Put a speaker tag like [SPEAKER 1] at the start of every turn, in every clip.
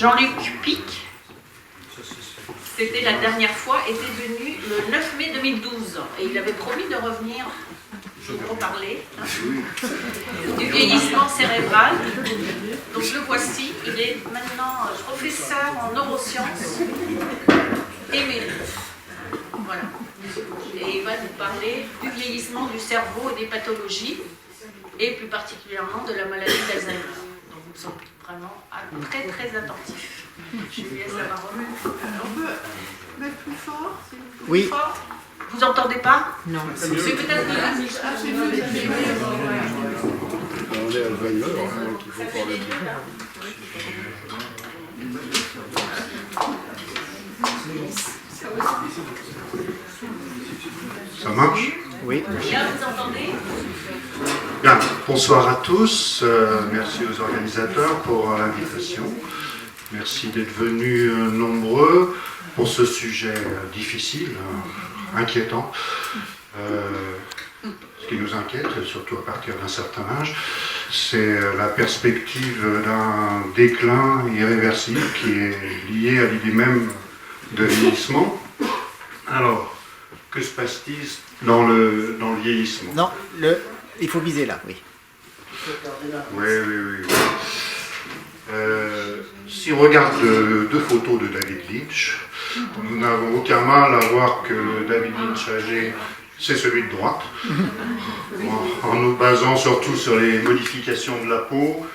[SPEAKER 1] Jean-Luc Pic, c'était la dernière fois, était venu le 9 mai 2012 et il avait promis de revenir nous reparler du vieillissement cérébral. Donc le voici, il est maintenant professeur en neurosciences émérite. Voilà. Et il va nous parler du vieillissement du cerveau et des pathologies, et plus particulièrement de la maladie d'Alzheimer. Donc nous sommes vraiment très très attentifs. Je lui laisse la parole.
[SPEAKER 2] On peut mettre plus fort?
[SPEAKER 3] Oui.
[SPEAKER 1] Plus fort? Vous entendez pas?
[SPEAKER 3] Non.
[SPEAKER 1] C'est peut-être de la musique.
[SPEAKER 2] Ah, c'est mieux, c'est mieux.
[SPEAKER 4] On est Alzheimer, donc il faut parler de...
[SPEAKER 5] Ça marche?
[SPEAKER 3] Oui.
[SPEAKER 1] Là, vous entendez?
[SPEAKER 5] Bien, bonsoir à tous. Merci aux organisateurs pour l'invitation. Merci d'être venus nombreux pour ce sujet difficile, inquiétant. Ce qui nous inquiète, surtout à partir d'un certain âge, c'est la perspective d'un déclin irréversible qui est lié à l'idée même de vieillissement. Alors, que se passe-t-il dans le vieillissement?
[SPEAKER 3] Non, il faut viser là, oui.
[SPEAKER 5] Oui. Si on regarde deux photos de David Lynch, nous n'avons aucun mal à voir que le David Lynch âgé, c'est celui de droite, en nous basant surtout sur les modifications de la peau,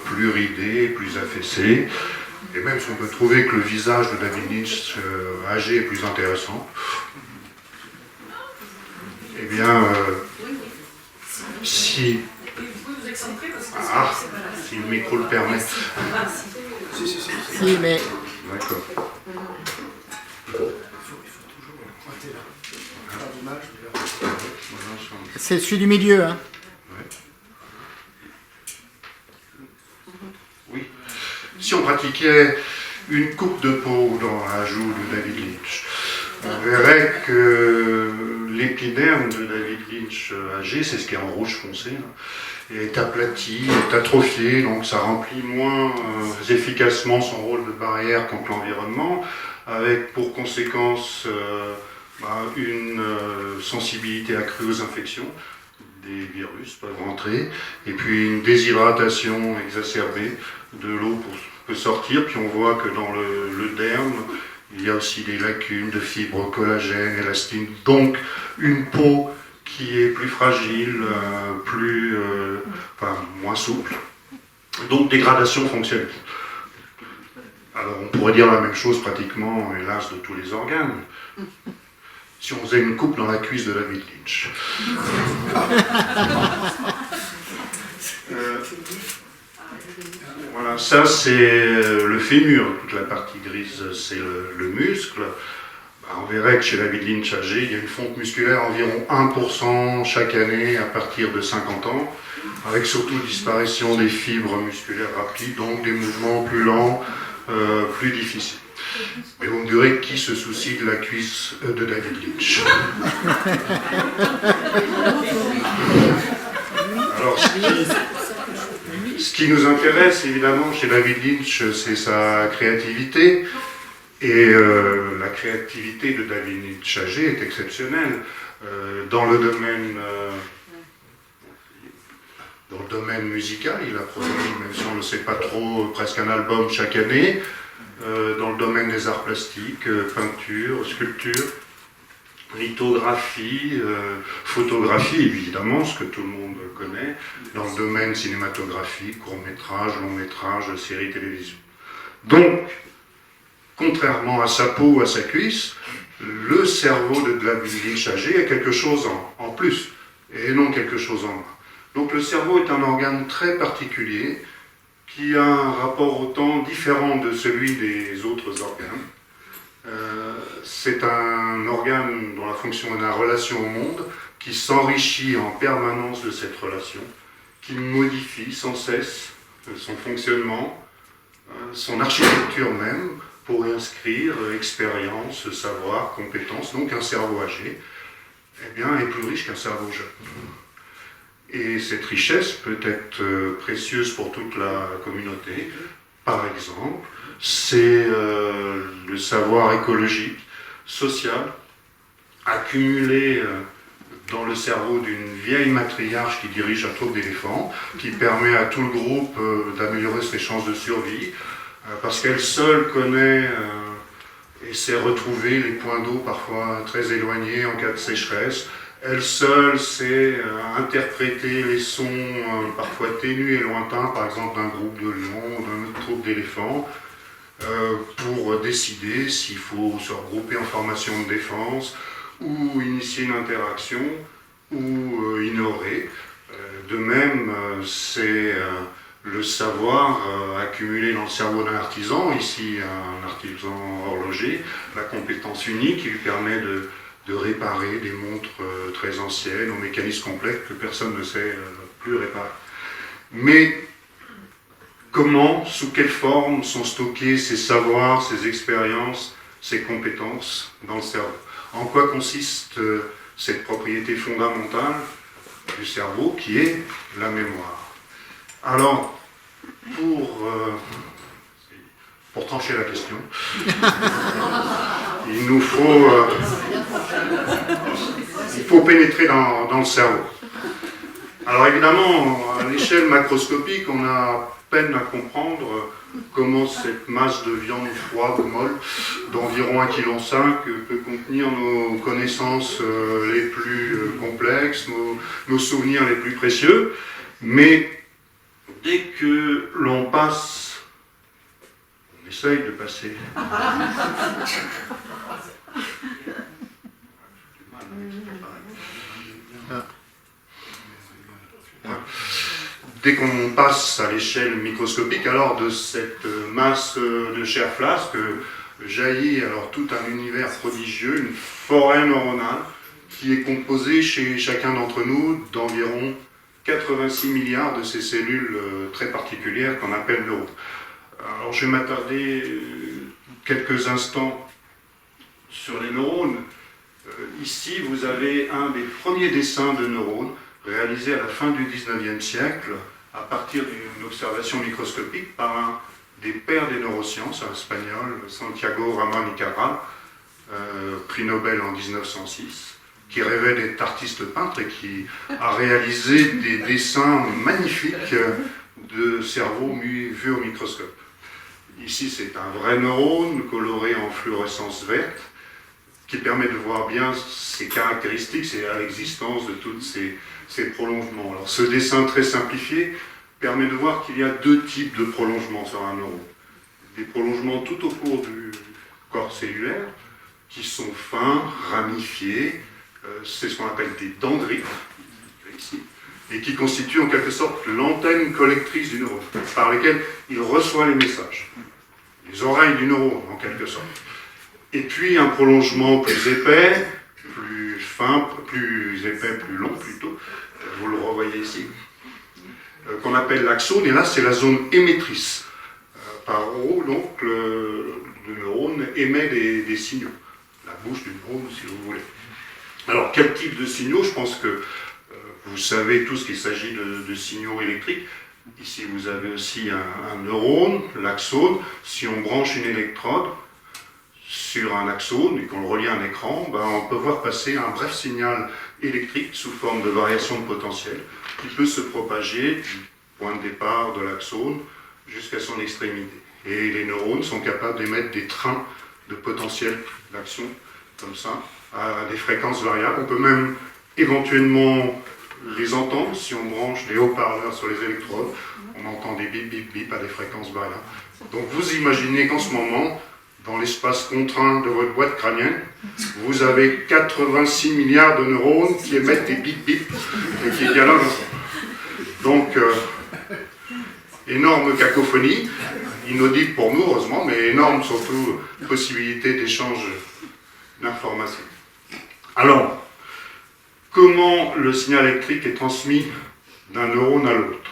[SPEAKER 5] plus ridée, plus affaissée, et même si on peut trouver que le visage de David Lynch âgé est plus intéressant, eh bien, si le micro le permet.
[SPEAKER 3] Si, mais
[SPEAKER 5] D'accord.
[SPEAKER 3] c'est celui du milieu, hein.
[SPEAKER 5] Oui. Si on pratiquait une coupe de peau dans la joue de David Lynch, on verrait que l'épiderme de David Lynch âgé, c'est ce qui est en rouge foncé, est aplati, est atrophié, donc ça remplit moins efficacement son rôle de barrière contre l'environnement, avec pour conséquence une sensibilité accrue aux infections. Des virus peuvent rentrer, et puis une déshydratation exacerbée, de l'eau peut sortir, puis on voit que dans le derme, il y a aussi des lacunes de fibres, collagène, élastine, donc une peau qui est plus fragile, moins souple, donc dégradation fonctionnelle. Alors on pourrait dire la même chose pratiquement, hélas, de tous les organes. Si on faisait une coupe dans la cuisse de David Lynch. Voilà, ça c'est le fémur, toute la partie grise c'est le muscle. On verrait que chez David Lynch âgé, il y a une fonte musculaire environ 1% chaque année à partir de 50 ans, avec surtout disparition des fibres musculaires rapides, donc des mouvements plus lents, plus difficiles. Mais vous me direz qui se soucie de la cuisse de David Lynch? Alors, ce qui nous intéresse évidemment chez David Lynch, c'est sa créativité. Et la créativité de David Lynch âgé est exceptionnelle. Dans le domaine musical, il a produit, même si on ne sait pas trop, presque un album chaque année. Dans le domaine des arts plastiques, peinture, sculpture, lithographie, photographie, évidemment, ce que tout le monde connaît. Dans le domaine cinématographique, court-métrage, long-métrage, séries télévision. Donc, contrairement à sa peau ou à sa cuisse, le cerveau de David Lynch âgé a quelque chose en plus, et non quelque chose en moins. Donc le cerveau est un organe très particulier, qui a un rapport au temps différent de celui des autres organes. C'est un organe dont la fonction est la relation au monde, qui s'enrichit en permanence de cette relation, qui modifie sans cesse son fonctionnement, son architecture même, pour inscrire expérience, savoir, compétences. Donc un cerveau âgé est plus riche qu'un cerveau jeune. Et cette richesse peut être précieuse pour toute la communauté, par exemple, c'est le savoir écologique, social, accumulé dans le cerveau d'une vieille matriarche qui dirige un troupe d'éléphants, qui permet à tout le groupe d'améliorer ses chances de survie, parce qu'elle seule connaît et sait retrouver les points d'eau parfois très éloignés en cas de sécheresse. Elle seule sait interpréter les sons parfois ténus et lointains, par exemple d'un groupe de lions ou d'un autre troupe d'éléphants, pour décider s'il faut se regrouper en formation de défense, ou initier une interaction, ou ignorer. De même, c'est le savoir accumulé dans le cerveau d'un artisan, ici un artisan horloger, la compétence unique qui lui permet de réparer des montres très anciennes, aux mécanismes complexes que personne ne sait plus réparer. Mais comment, sous quelle forme sont stockés ces savoirs, ces expériences, ces compétences dans le cerveau? En quoi consiste cette propriété fondamentale du cerveau qui est la mémoire? Alors, pour trancher la question, il faut pénétrer dans le cerveau. Alors évidemment, à l'échelle macroscopique, on a peine à comprendre comment cette masse de viande froide, molle, d'environ 1,5 kg, peut contenir nos connaissances les plus complexes, nos souvenirs les plus précieux. Mais dès que l'on passe, on essaye de passer. Dès qu'on passe à l'échelle microscopique, alors de cette masse de chair flasque jaillit alors tout un univers prodigieux, une forêt neuronale qui est composée chez chacun d'entre nous d'environ 86 milliards de ces cellules très particulières qu'on appelle neurones. Alors je vais m'attarder quelques instants sur les neurones. Ici, vous avez un des premiers dessins de neurones réalisé à la fin du 19e siècle à partir d'une observation microscopique par un des pères des neurosciences, un espagnol, Santiago Ramón y Cajal, prix Nobel en 1906, qui rêvait d'être artiste peintre et qui a réalisé des dessins magnifiques de cerveau vus au microscope. Ici, c'est un vrai neurone coloré en fluorescence verte qui permet de voir bien ses caractéristiques, c'est l'existence de tous ces prolongements. Alors, ce dessin très simplifié permet de voir qu'il y a deux types de prolongements sur un neurone. Des prolongements tout au cours du corps cellulaire, qui sont fins, ramifiés, c'est ce qu'on appelle des dendrites, ici, et qui constituent en quelque sorte l'antenne collectrice du neurone, par lesquelles il reçoit les messages. Les oreilles du neurone, en quelque sorte. Et puis un prolongement plus épais, plus fin, plus épais, plus long plutôt, vous le revoyez ici, qu'on appelle l'axone, et là c'est la zone émettrice. Par où donc le neurone émet des signaux, la bouche du neurone si vous voulez. Alors quel type de signaux? Je pense que vous savez tous qu'il s'agit de signaux électriques. Ici vous avez aussi un neurone, l'axone. Si on branche une électrode sur un axone et qu'on le relie à un écran, on peut voir passer un bref signal électrique sous forme de variation de potentiel qui peut se propager du point de départ de l'axone jusqu'à son extrémité. Et les neurones sont capables d'émettre des trains de potentiel d'action comme ça, à des fréquences variables. On peut même éventuellement les entendre si on branche des haut-parleurs sur les électrodes. On entend des bip bip bip à des fréquences variables. Donc vous imaginez qu'en ce moment, dans l'espace contraint de votre boîte crânienne, vous avez 86 milliards de neurones qui émettent des bip bip et qui dialoguent ensemble. Donc, énorme cacophonie, inaudible pour nous heureusement, mais énorme surtout possibilité d'échange d'informations. Alors, comment le signal électrique est transmis d'un neurone à l'autre?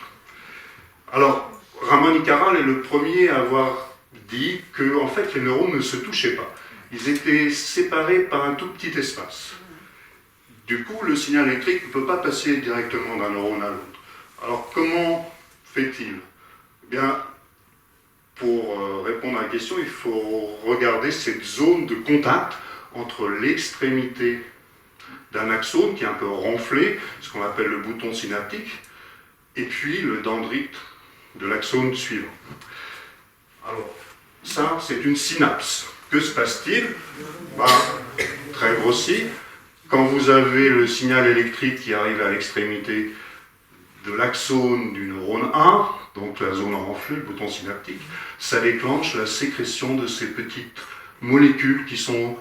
[SPEAKER 5] Alors, Ramón y Cajal est le premier à avoir dit que en fait, les neurones ne se touchaient pas. Ils étaient séparés par un tout petit espace. Du coup, le signal électrique ne peut pas passer directement d'un neurone à l'autre. Alors, comment fait-il? Eh bien, pour répondre à la question, il faut regarder cette zone de contact entre l'extrémité d'un axone qui est un peu renflé, ce qu'on appelle le bouton synaptique, et puis le dendrite de l'axone suivant. Alors, ça, c'est une synapse. Que se passe-t-il? Très grossi. Quand vous avez le signal électrique qui arrive à l'extrémité de l'axone du neurone 1, donc la zone renflée, le bouton synaptique, ça déclenche la sécrétion de ces petites molécules qui sont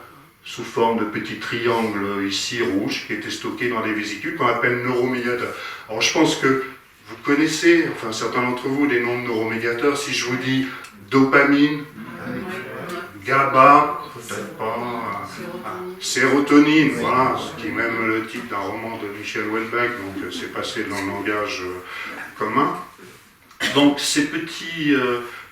[SPEAKER 5] sous forme de petits triangles ici rouges, qui étaient stockés dans des vésicules qu'on appelle neuromédiateurs. Alors je pense que vous connaissez, enfin certains d'entre vous, des noms de neuromédiateurs. Si je vous dis dopamine, GABA, peut-être pas, sérotonine, voilà, ce qui est même le titre d'un roman de Michel Houellebecq, donc c'est passé dans le langage commun. Donc ces petits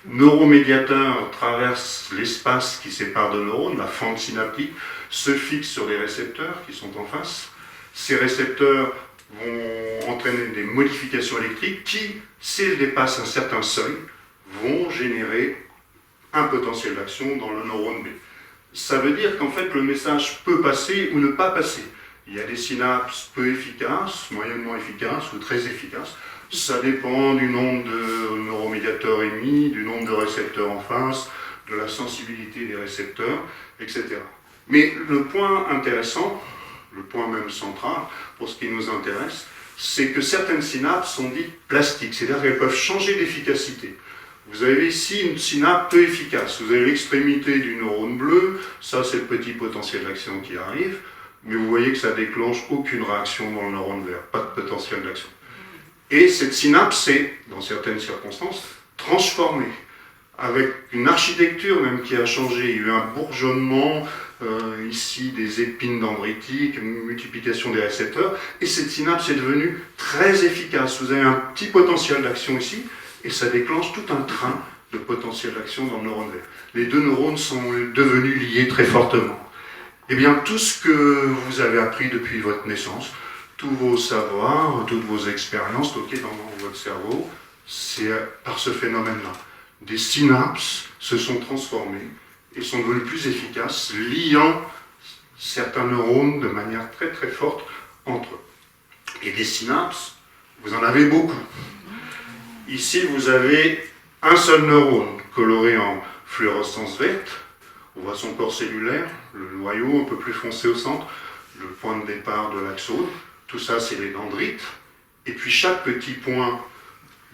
[SPEAKER 5] neuromédiateurs traversent l'espace qui sépare deux neurones, la fente synaptique, se fixent sur les récepteurs qui sont en face. Ces récepteurs vont entraîner des modifications électriques qui, s'ils dépassent un certain seuil, vont générer un potentiel d'action dans le neurone B. Ça veut dire qu'en fait le message peut passer ou ne pas passer. Il y a des synapses peu efficaces, moyennement efficaces ou très efficaces. Ça dépend du nombre de neuromédiateurs émis, du nombre de récepteurs en face, de la sensibilité des récepteurs, etc. Mais le point intéressant, le point même central pour ce qui nous intéresse, c'est que certaines synapses sont dites plastiques, c'est-à-dire qu'elles peuvent changer d'efficacité. Vous avez ici une synapse peu efficace. Vous avez l'extrémité du neurone bleu, ça c'est le petit potentiel d'action qui arrive, mais vous voyez que ça déclenche aucune réaction dans le neurone vert, pas de potentiel d'action. Et cette synapse est, dans certaines circonstances, transformée, avec une architecture même qui a changé. Il y a eu un bourgeonnement ici des épines dendritiques, une multiplication des récepteurs, et cette synapse est devenue très efficace. Vous avez un petit potentiel d'action ici, et ça déclenche tout un train de potentiel d'action dans le neurone vert. Les deux neurones sont devenus liés très fortement. Eh bien, tout ce que vous avez appris depuis votre naissance, tous vos savoirs, toutes vos expériences stockées dans votre cerveau, c'est par ce phénomène-là. Des synapses se sont transformées et sont devenues plus efficaces, liant certains neurones de manière très très forte entre eux. Et des synapses, vous en avez beaucoup. Ici, vous avez un seul neurone coloré en fluorescence verte. On voit son corps cellulaire, le noyau un peu plus foncé au centre, le point de départ de l'axone. Tout ça, c'est les dendrites. Et puis chaque petit point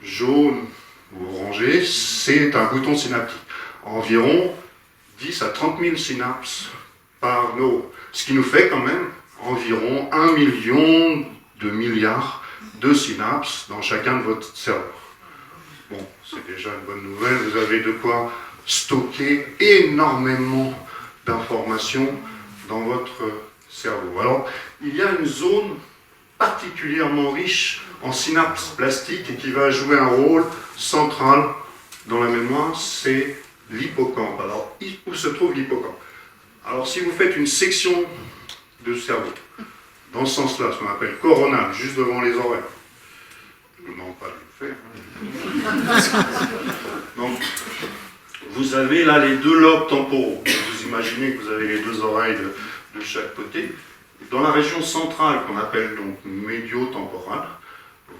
[SPEAKER 5] jaune ou orangé, c'est un bouton synaptique. Environ 10 à 30 000 synapses par neurone. Ce qui nous fait quand même environ 1 million de milliards de synapses dans chacun de votre cerveau. Bon, c'est déjà une bonne nouvelle. Vous avez de quoi stocker énormément d'informations dans votre cerveau. Alors, il y a une zone particulièrement riche en synapses plastiques et qui va jouer un rôle central dans la mémoire, c'est l'hippocampe. Alors, où se trouve l'hippocampe? Alors, si vous faites une section de cerveau, dans ce sens-là, ce qu'on appelle coronal, juste devant les oreilles, je ne vous demande pas de le faire. Donc, vous avez là les deux lobes temporaux. Vous imaginez que vous avez les deux oreilles de chaque côté. Dans la région centrale, qu'on appelle donc médio-temporale,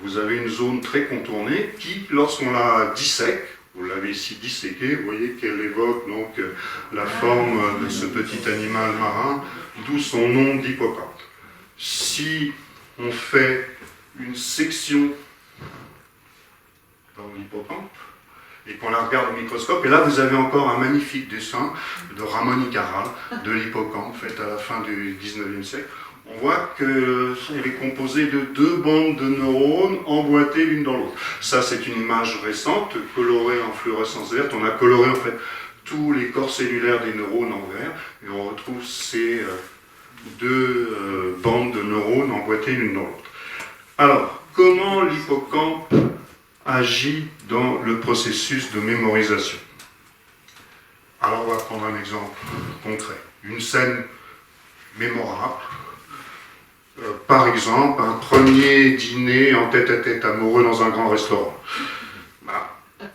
[SPEAKER 5] vous avez une zone très contournée qui, lorsqu'on la dissèque, vous l'avez ici disséquée, vous voyez qu'elle évoque donc la forme de ce petit animal marin, d'où son nom d'hippocampe. Si on fait une section dans l'hippocampe, et qu'on la regarde au microscope, et là vous avez encore un magnifique dessin de Ramon y Caral, de l'hippocampe, fait à la fin du 19e siècle. On voit qu'elle est composée de deux bandes de neurones emboîtées l'une dans l'autre. Ça, c'est une image récente, colorée en fluorescence verte. On a coloré en fait tous les corps cellulaires des neurones en vert, et on retrouve ces deux bandes de neurones emboîtées l'une dans l'autre. Alors, comment l'hippocampe agit dans le processus de mémorisation? Alors, on va prendre un exemple concret. Une scène mémorable. Par exemple, un premier dîner en tête-à-tête amoureux dans un grand restaurant.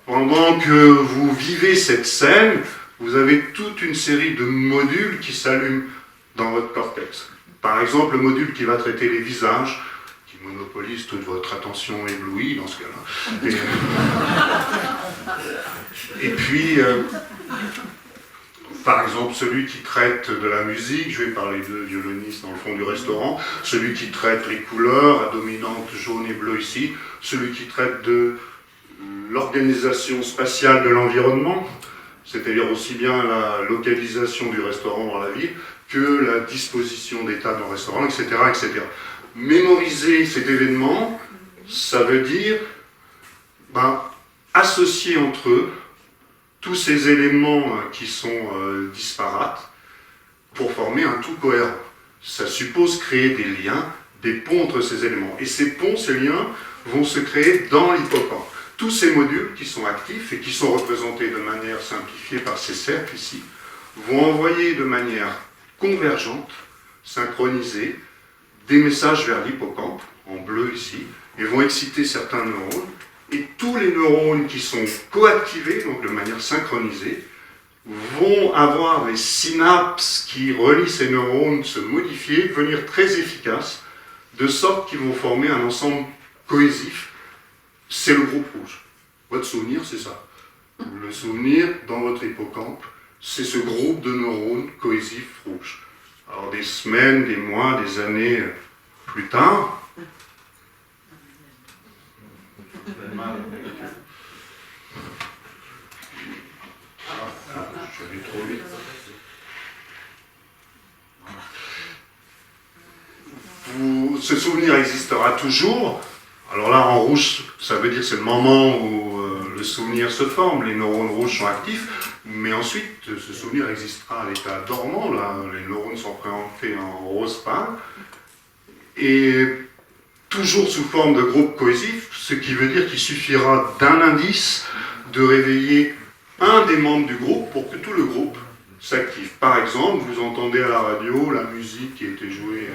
[SPEAKER 5] pendant que vous vivez cette scène, vous avez toute une série de modules qui s'allument dans votre cortex. Par exemple, le module qui va traiter les visages, qui monopolise toute votre attention éblouie dans ce cas-là. Et puis, par exemple, celui qui traite de la musique, je vais parler de violonistes dans le fond du restaurant, celui qui traite les couleurs, à dominante jaune et bleue ici, celui qui traite de l'organisation spatiale de l'environnement, c'est-à-dire aussi bien la localisation du restaurant dans la ville que la disposition des tables dans le restaurant, etc., etc. Mémoriser cet événement, ça veut dire associer entre eux tous ces éléments qui sont disparates pour former un tout cohérent. Ça suppose créer des liens, des ponts entre ces éléments. Et ces ponts, ces liens, vont se créer dans l'hippocampe. Tous ces modules qui sont actifs et qui sont représentés de manière simplifiée par ces cercles ici, vont envoyer de manière convergente, synchronisée, des messages vers l'hippocampe, en bleu ici, et vont exciter certains neurones. Et tous les neurones qui sont coactivés, donc de manière synchronisée, vont avoir les synapses qui relient ces neurones se modifier, devenir très efficaces, de sorte qu'ils vont former un ensemble cohésif. C'est le groupe rouge. Votre souvenir, c'est ça. Le souvenir, dans votre hippocampe, c'est ce groupe de neurones cohésifs rouges. Alors des semaines, des mois, des années plus tard, je vais trop vite. Ce souvenir existera toujours. Alors là, en rouge, ça veut dire que c'est le moment où le souvenir se forme, les neurones rouges sont actifs, mais ensuite, ce souvenir existera à l'état dormant, là, les neurones sont représentés en rose pâle, et toujours sous forme de groupe cohésif, ce qui veut dire qu'il suffira d'un indice de réveiller un des membres du groupe pour que tout le groupe s'active. Par exemple, vous entendez à la radio la musique qui a été jouée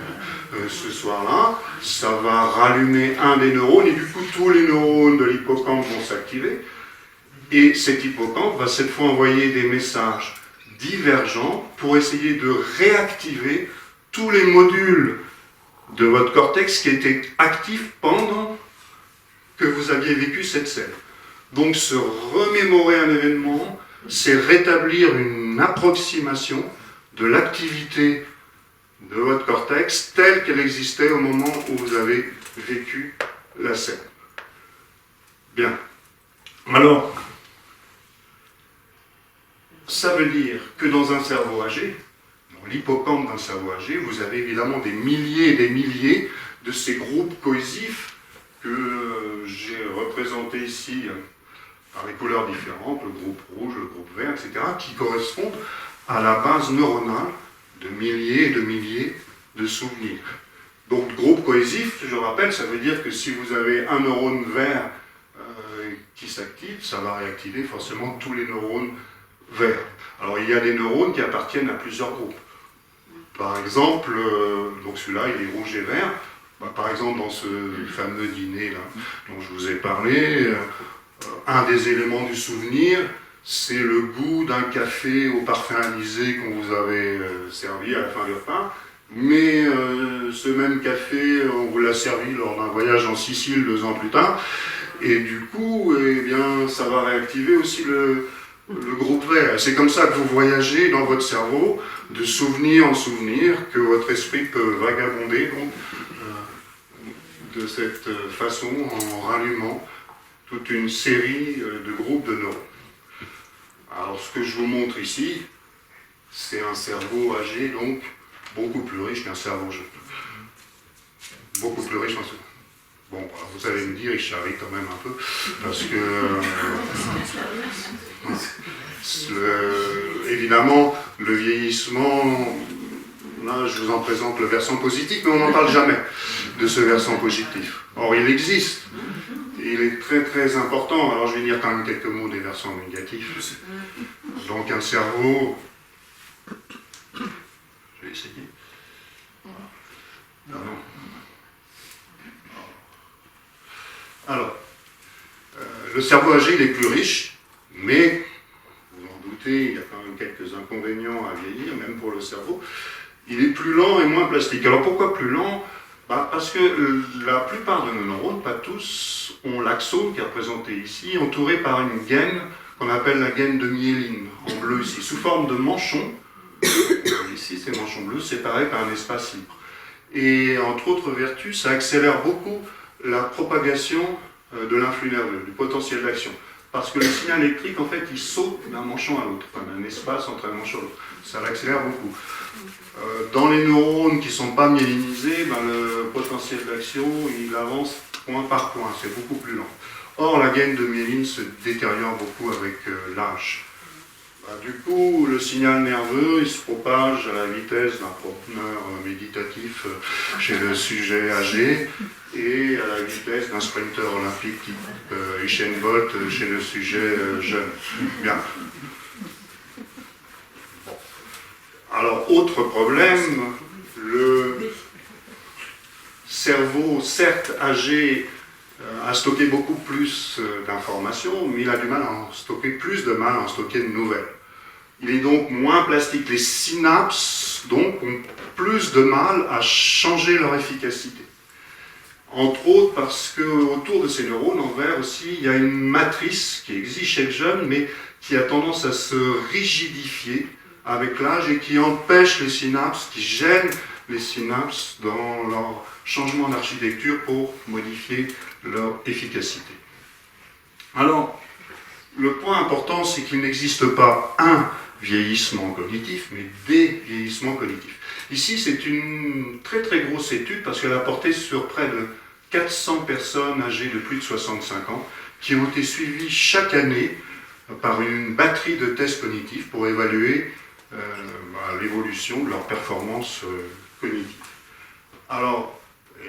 [SPEAKER 5] ce soir-là, ça va rallumer un des neurones et du coup tous les neurones de l'hippocampe vont s'activer et cet hippocampe va cette fois envoyer des messages divergents pour essayer de réactiver tous les modules de votre cortex qui étaient actifs pendant que vous aviez vécu cette scène. Donc se remémorer un événement, c'est rétablir une approximation de l'activité de votre cortex telle qu'elle existait au moment où vous avez vécu la scène. Bien. Alors, ça veut dire que dans un cerveau âgé, dans l'hippocampe d'un cerveau âgé, vous avez évidemment des milliers et des milliers de ces groupes cohésifs que j'ai représentés ici par des couleurs différentes, le groupe rouge, le groupe vert, etc., qui correspondent à la base neuronale de milliers et de milliers de souvenirs. Donc, groupe cohésif, je rappelle, ça veut dire que si vous avez un neurone vert qui s'active, ça va réactiver forcément tous les neurones verts. Alors, il y a des neurones qui appartiennent à plusieurs groupes. Par exemple, donc celui-là, il est rouge et vert. Par exemple, dans ce fameux dîner là, dont je vous ai parlé, un des éléments du souvenir, c'est le goût d'un café au parfum anisé qu'on vous avait servi à la fin du repas. Mais ce même café, on vous l'a servi lors d'un voyage en Sicile 2 ans plus tard. Et du coup, eh bien, ça va réactiver aussi le groupe vert. C'est comme ça que vous voyagez dans votre cerveau, de souvenir en souvenir, que votre esprit peut vagabonder donc, de cette façon en rallumant toute une série de groupes de neurones. Alors ce que je vous montre ici, c'est un cerveau âgé, donc beaucoup plus riche qu'un cerveau jeune. Beaucoup plus riche en ce... Bon, alors vous allez me dire, il charrie quand même un peu, parce que évidemment, le vieillissement, là je vous en présente le versant positif, mais on n'en parle jamais de ce versant positif. Or il existe. Il est très très important, alors je vais dire quand même quelques mots des versants négatifs. Donc un cerveau, je vais essayer. Non, non. Alors, Le cerveau âgé, il est plus riche, mais, vous en doutez, il y a quand même quelques inconvénients à vieillir, même pour le cerveau. Il est plus lent et moins plastique. Alors pourquoi plus lent? Parce que la plupart de nos neurones, pas tous, ont l'axone qui est représenté ici, entouré par une gaine qu'on appelle la gaine de myéline, en bleu ici, sous forme de manchon. Ici, c'est manchon bleu, séparé par un espace libre. Et entre autres vertus, ça accélère beaucoup la propagation de l'influx nerveux, du potentiel d'action. Parce que le signal électrique, en fait, il saute d'un manchon à l'autre, enfin, d'un espace entre un manchon et l'autre. Ça l'accélère beaucoup. Dans les neurones qui ne sont pas myélinisés, le potentiel d'action, il avance point par point, c'est beaucoup plus lent. Or, la gaine de myéline se détériore beaucoup avec l'âge. Du coup, le signal nerveux, il se propage à la vitesse d'un promeneur méditatif chez le sujet âgé et à la vitesse d'un sprinter olympique type Usain Bolt chez le sujet jeune. Bien. Alors, autre problème, le cerveau, certes âgé, a stocké beaucoup plus d'informations, mais il a du mal à en stocker, plus de mal à en stocker de nouvelles. Il est donc moins plastique. Les synapses, donc, ont plus de mal à changer leur efficacité. Entre autres parce qu'autour de ces neurones, en vert aussi, il y a une matrice qui existe chez le jeune, mais qui a tendance à se rigidifier avec l'âge et qui empêche les synapses, qui gêne les synapses dans leur changement d'architecture pour modifier leur efficacité. Alors, le point important, c'est qu'il n'existe pas un vieillissement cognitif, mais des vieillissements cognitifs. Ici, c'est une très très grosse étude parce qu'elle a porté sur près de 400 personnes âgées de plus de 65 ans qui ont été suivies chaque année par une batterie de tests cognitifs pour évaluer l'évolution de leur performance cognitive. Alors,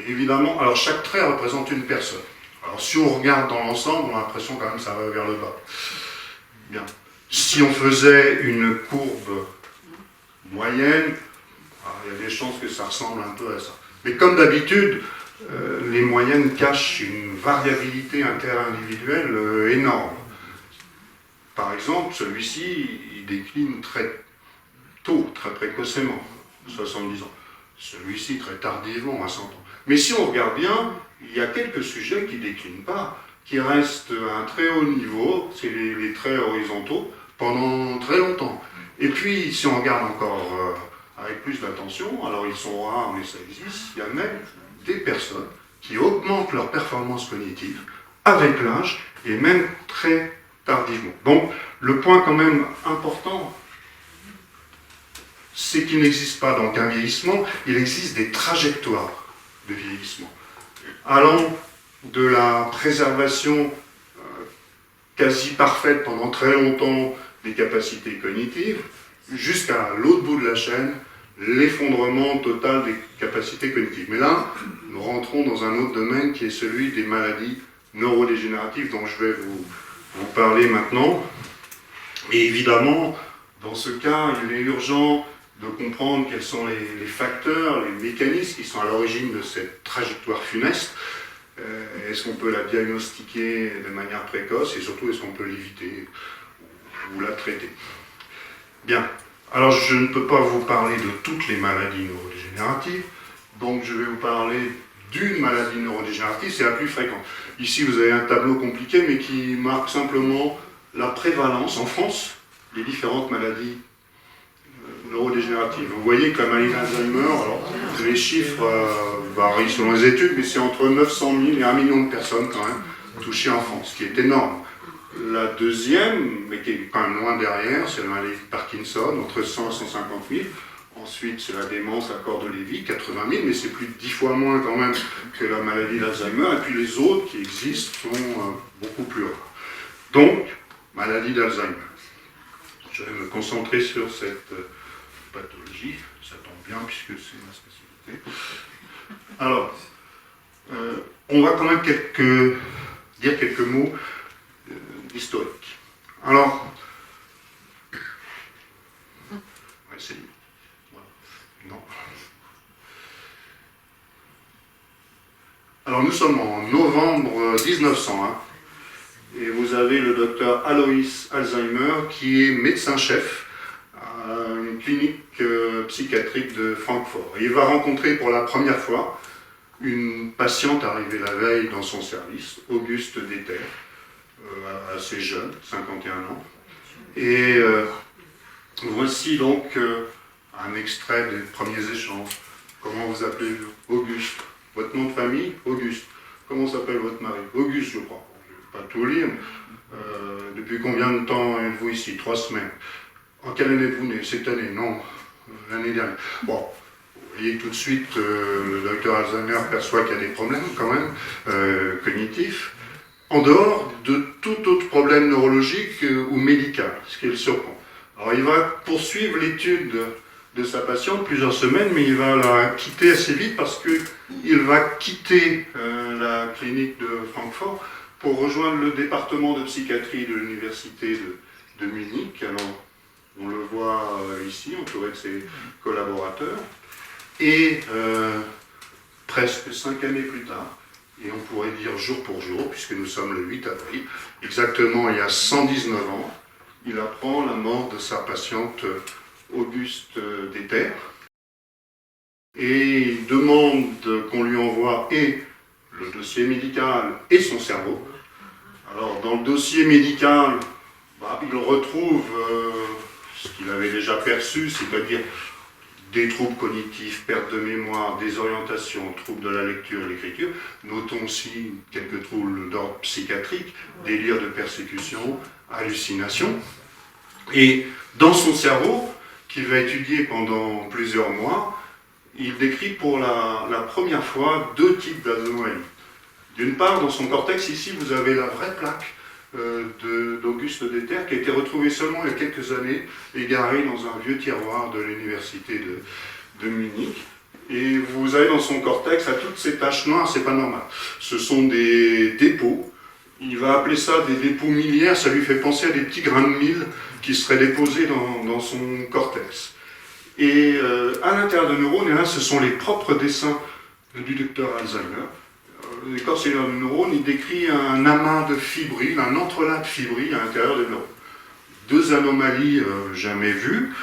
[SPEAKER 5] évidemment, chaque trait représente une personne. Alors, si on regarde dans l'ensemble, on a l'impression quand même que ça va vers le bas. Bien. Si on faisait une courbe moyenne, il y a des chances que ça ressemble un peu à ça. Mais comme d'habitude, les moyennes cachent une variabilité interindividuelle énorme. Par exemple, celui-ci, il décline très tôt, très précocement, 70 ans. Celui-ci très tardivement, à 100 ans. Mais si on regarde bien, il y a quelques sujets qui ne déclinent pas, qui restent à un très haut niveau, c'est les traits horizontaux, pendant très longtemps. Et puis, si on regarde encore avec plus d'attention, alors ils sont rares, mais ça existe, il y a même des personnes qui augmentent leur performance cognitive avec l'âge, et même très tardivement. Donc, le point quand même important, c'est qu'il n'existe pas donc un vieillissement, il existe des trajectoires de vieillissement. Allant de la préservation quasi parfaite pendant très longtemps des capacités cognitives, jusqu'à l'autre bout de la chaîne, l'effondrement total des capacités cognitives. Mais là, nous rentrons dans un autre domaine qui est celui des maladies neurodégénératives dont je vais vous parler maintenant. Et évidemment, dans ce cas, il est urgent de comprendre quels sont les facteurs, les mécanismes qui sont à l'origine de cette trajectoire funeste. Est-ce qu'on peut la diagnostiquer de manière précoce et surtout est-ce qu'on peut l'éviter ou la traiter? Bien, alors je ne peux pas vous parler de toutes les maladies neurodégénératives, donc je vais vous parler d'une maladie neurodégénérative, c'est la plus fréquente. Ici vous avez un tableau compliqué mais qui marque simplement la prévalence en France des différentes maladies neurodégénératives. Vous voyez que la maladie d'Alzheimer, alors les chiffres varient selon les études, mais c'est entre 900 000 et 1 million de personnes quand même touchées en France, ce qui est énorme. La deuxième, mais qui est quand même loin derrière, c'est la maladie de Parkinson, entre 100 et 150 000. Ensuite, c'est la démence à corps de Lévy, 80 000, mais c'est plus de 10 fois moins quand même que la maladie d'Alzheimer. Et puis les autres qui existent sont beaucoup plus rares. Donc, maladie d'Alzheimer. Je vais me concentrer sur cette pathologie, ça tombe bien puisque c'est ma spécialité. Alors, on va quand même dire quelques mots d'historique. Alors, c'est voilà. Non. Alors nous sommes en novembre 1901 et Et vous avez le docteur Alois Alzheimer, qui est médecin-chef à une clinique psychiatrique de Francfort. Et il va rencontrer pour la première fois une patiente arrivée la veille dans son service, Auguste Deter, assez jeune, 51 ans. Et voici donc un extrait des premiers échanges. Comment vous appelez-vous? Auguste. Votre nom de famille? Auguste. Comment s'appelle votre mari? Auguste, je crois. Je ne vais pas tout lire. Depuis combien de temps êtes-vous ici? 3 semaines. En quelle année êtes-vous né? Cette année? Non, l'année dernière. Bon, vous voyez tout de suite, le docteur Alzheimer perçoit qu'il y a des problèmes quand même cognitifs, en dehors de tout autre problème neurologique ou médical, ce qui le surprend. Alors il va poursuivre l'étude de sa patiente plusieurs semaines, mais il va la quitter assez vite parce qu'il va quitter la clinique de Francfort pour rejoindre le département de psychiatrie de l'université de Munich. Alors, on le voit ici, entouré de ses collaborateurs. Et presque 5 années plus tard, et on pourrait dire jour pour jour, puisque nous sommes le 8 avril, exactement il y a 119 ans, il apprend la mort de sa patiente Auguste Deter. Et il demande qu'on lui envoie et le dossier médical et son cerveau. Alors dans le dossier médical, il retrouve ce qu'il avait déjà perçu, c'est-à-dire des troubles cognitifs, perte de mémoire, désorientation, troubles de la lecture et l'écriture. Notons aussi quelques troubles d'ordre psychiatrique, délire de persécution, hallucination. Et dans son cerveau, qu'il va étudier pendant plusieurs mois, il décrit pour la première fois 2 types d'anomalies. D'une part, dans son cortex, ici, vous avez la vraie plaque d'Auguste Deter, qui a été retrouvée seulement il y a quelques années, égarée dans un vieux tiroir de l'université de Munich. Et vous avez dans son cortex, à toutes ces taches noires, c'est pas normal. Ce sont des dépôts. Il va appeler ça des dépôts miliaires, ça lui fait penser à des petits grains de mil qui seraient déposés dans son cortex. Et à l'intérieur de neurones, et là, ce sont les propres dessins du docteur Alzheimer. Le corps cellulaire de neurones, il décrit un amas de fibrilles, un entrelac de fibrilles à l'intérieur des neurones. 2 anomalies jamais vues.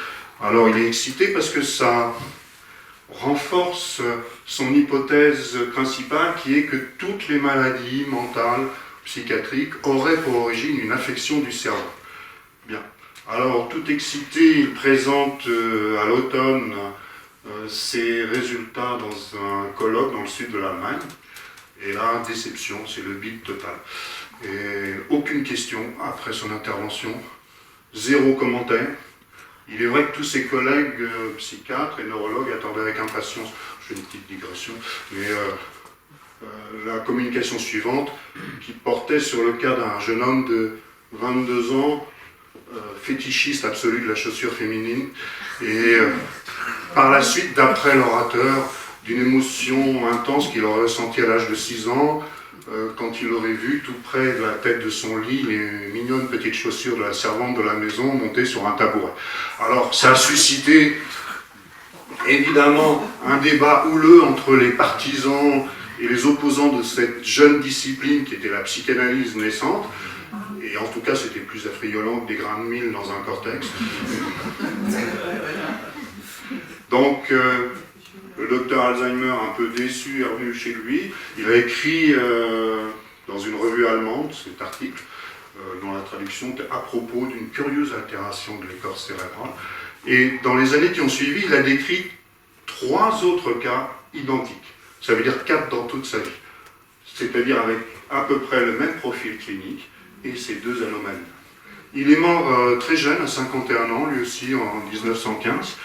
[SPEAKER 5] Alors il est excité parce que ça renforce son hypothèse principale qui est que toutes les maladies mentales, psychiatriques, auraient pour origine une affection du cerveau. Bien. Alors tout excité, il présente à l'automne ses résultats dans un colloque dans le sud de l'Allemagne. Et là, déception, c'est le bide total. Et aucune question après son intervention, 0 commentaire. Il est vrai que tous ses collègues psychiatres et neurologues attendaient avec impatience, je fais une petite digression, mais la communication suivante qui portait sur le cas d'un jeune homme de 22 ans, fétichiste absolu de la chaussure féminine, et par la suite, d'après l'orateur, d'une émotion intense qu'il aurait ressentie à l'âge de 6 ans, quand il aurait vu tout près de la tête de son lit les mignonnes petites chaussures de la servante de la maison montées sur un tabouret. Alors ça a suscité évidemment un débat houleux entre les partisans et les opposants de cette jeune discipline qui était la psychanalyse naissante. Et en tout cas, c'était plus affriolant que des grains de mil dans un cortex. Donc, le docteur Alzheimer, un peu déçu, est revenu chez lui. Il a écrit dans une revue allemande cet article, dont la traduction était à propos d'une curieuse altération de l'écorce cérébrale. Et dans les années qui ont suivi, il a décrit 3 autres cas identiques. Ça veut dire 4 dans toute sa vie. C'est-à-dire avec à peu près le même profil clinique et ces 2 anomalies. Il est mort très jeune, à 51 ans, lui aussi en 1915.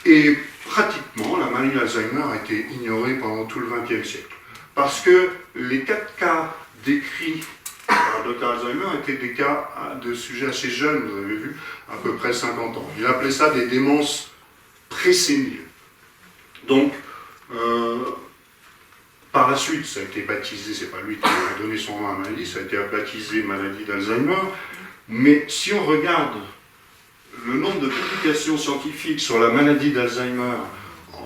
[SPEAKER 5] Et pratiquement, la maladie d'Alzheimer a été ignorée pendant tout le XXe siècle. Parce que les 4 cas décrits par le Dr Alzheimer étaient des cas de sujets assez jeunes, vous avez vu, à peu près 50 ans. Il appelait ça des démences préséniles. Donc, par la suite, ça a été baptisé, c'est pas lui qui a donné son nom à la maladie, ça a été baptisé maladie d'Alzheimer. Mais si on regarde le nombre de publications scientifiques sur la maladie d'Alzheimer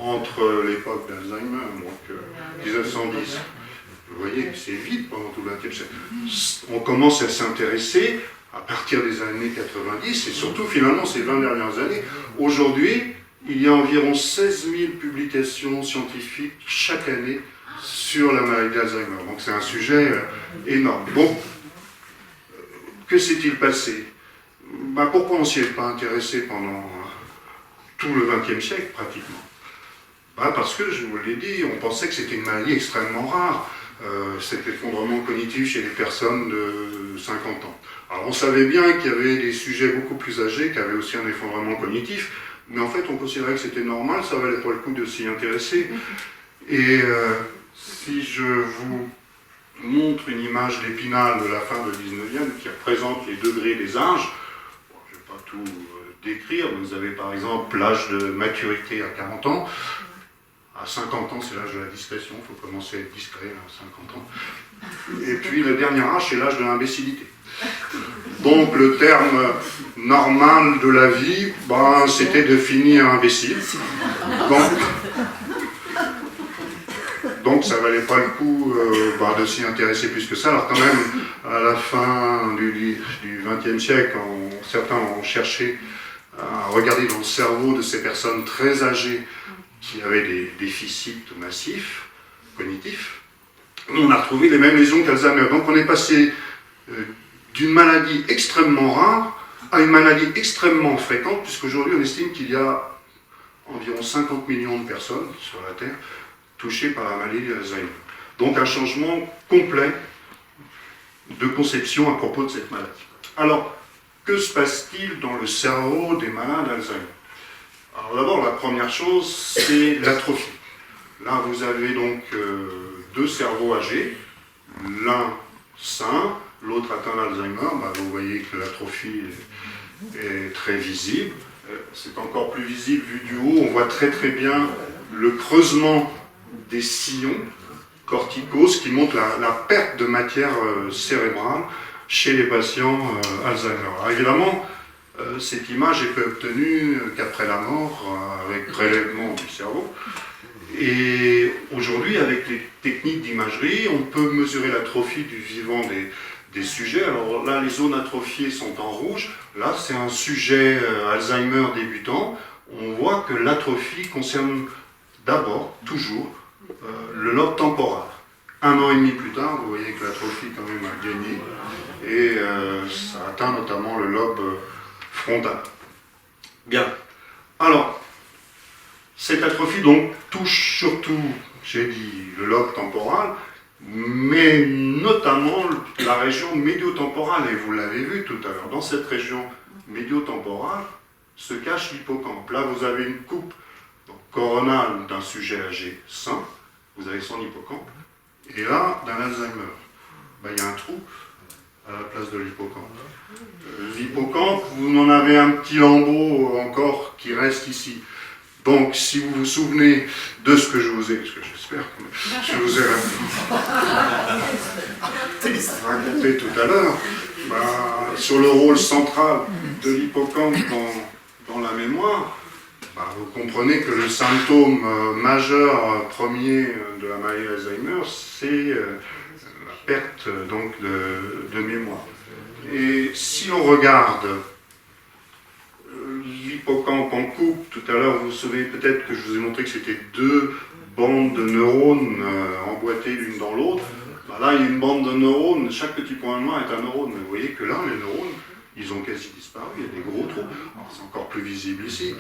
[SPEAKER 5] entre l'époque d'Alzheimer, donc 1910, vous voyez que c'est vite pendant tout le XXe siècle. On commence à s'intéresser à partir des années 90, et surtout finalement ces 20 dernières années. Aujourd'hui, il y a environ 16 000 publications scientifiques chaque année sur la maladie d'Alzheimer. Donc c'est un sujet énorme. Bon, que s'est-il passé? Pourquoi on ne s'y est pas intéressé pendant tout le XXe siècle pratiquement? Parce que, je vous l'ai dit, on pensait que c'était une maladie extrêmement rare, cet effondrement cognitif chez les personnes de 50 ans. Alors on savait bien qu'il y avait des sujets beaucoup plus âgés qui avaient aussi un effondrement cognitif, mais en fait on considérait que c'était normal, ça valait pas le coup de s'y intéresser. Et si je vous montre une image d'Épinal de la fin du 19e qui représente les degrés des âges, bon, je ne vais pas tout décrire, vous avez par exemple l'âge de maturité à 40 ans, à 50 ans c'est l'âge de la discrétion, il faut commencer à être discret à 50 ans, et puis le dernier âge c'est l'âge de l'imbécilité. Donc le terme normal de la vie, c'était de finir imbécile. Donc ça valait pas le coup de s'y intéresser plus que ça. Alors quand même, à la fin du XXe siècle, certains ont cherché à regarder dans le cerveau de ces personnes très âgées qui avaient des déficits massifs, cognitifs. On a retrouvé les mêmes lésions qu'Alzheimer. Donc on est passé d'une maladie extrêmement rare à une maladie extrêmement fréquente, puisqu'aujourd'hui on estime qu'il y a environ 50 millions de personnes sur la Terre touchées par la maladie d'Alzheimer. Donc un changement complet de conception à propos de cette maladie. Alors, que se passe-t-il dans le cerveau des malades d'Alzheimer? Alors d'abord, la première chose, c'est l'atrophie. Là, vous avez donc deux cerveaux âgés, l'un sain, l'autre atteint d'Alzheimer. Vous voyez que l'atrophie est très visible. C'est encore plus visible vu du haut. On voit très très bien le creusement des sillons corticaux, ce qui montre la perte de matière cérébrale chez les patients Alzheimer. Alors évidemment, cette image n'est obtenue qu'après la mort, avec prélèvement du cerveau. Et aujourd'hui, avec les techniques d'imagerie, on peut mesurer l'atrophie du vivant des sujets. Alors là, les zones atrophiées sont en rouge. Là, c'est un sujet Alzheimer débutant. On voit que l'atrophie concerne d'abord, toujours, le lobe temporal. 1 an et demi plus tard, vous voyez que l'atrophie quand même a gagné et ça atteint notamment le lobe frontal. Bien. Alors, cette atrophie donc touche surtout, j'ai dit, le lobe temporal, mais notamment la région médio-temporale. Et vous l'avez vu tout à l'heure, dans cette région médio-temporale se cache l'hippocampe. Là, vous avez une coupe coronale d'un sujet âgé sain, vous avez son hippocampe, et là, d'un Alzheimer, il y a un trou à la place de l'hippocampe. L'hippocampe, vous en avez un petit lambeau encore qui reste ici. Donc, si vous vous souvenez de ce que je vous ai, parce que j'espère que je vous ai raconté tout à l'heure, sur le rôle central de l'hippocampe dans la mémoire, vous comprenez que le symptôme majeur premier de la maladie d'Alzheimer, c'est la perte donc, de mémoire. Et si on regarde l'hippocampe en coupe, tout à l'heure vous vous souvenez peut-être que je vous ai montré que c'était deux bandes de neurones emboîtées l'une dans l'autre. Là il y a une bande de neurones, chaque petit point noir est un neurone, mais vous voyez que là les neurones, ils ont quasi disparu, il y a des gros trous, c'est encore plus visible ici.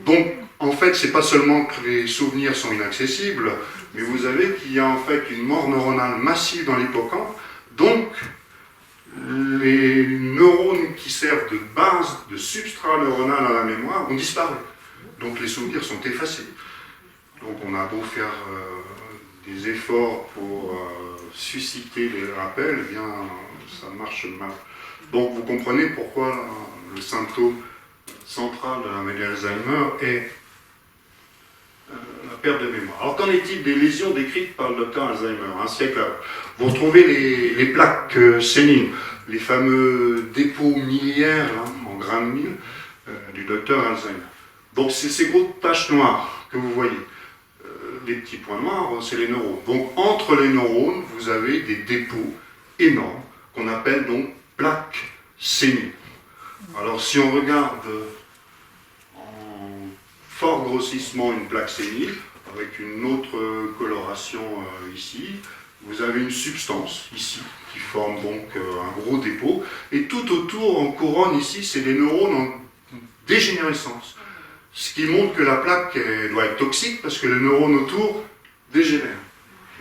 [SPEAKER 5] Donc, en fait, c'est pas seulement que les souvenirs sont inaccessibles, mais vous avez qu'il y a en fait une mort neuronale massive dans l'hippocampe, donc les neurones qui servent de base, de substrat neuronal à la mémoire ont disparu. Donc les souvenirs sont effacés. Donc on a beau faire des efforts pour susciter les rappels, eh bien ça marche mal. Donc vous comprenez pourquoi le symptôme central de la maladie d'Alzheimer est la perte de mémoire. Alors qu'en est-il des lésions décrites par le docteur Alzheimer un siècle avant? Vous retrouvez les plaques séniles, les fameux dépôts miliaires en grains de mille du docteur Alzheimer. Donc c'est ces grosses taches noires que vous voyez. les petits points noirs, c'est les neurones. Donc entre les neurones, vous avez des dépôts énormes qu'on appelle donc plaques séniles. Alors si on regarde en fort grossissement une plaque sénile, avec une autre coloration ici, vous avez une substance ici qui forme donc un gros dépôt, et tout autour en couronne ici, c'est des neurones en dégénérescence. Ce qui montre que la plaque doit être toxique parce que les neurones autour dégénèrent.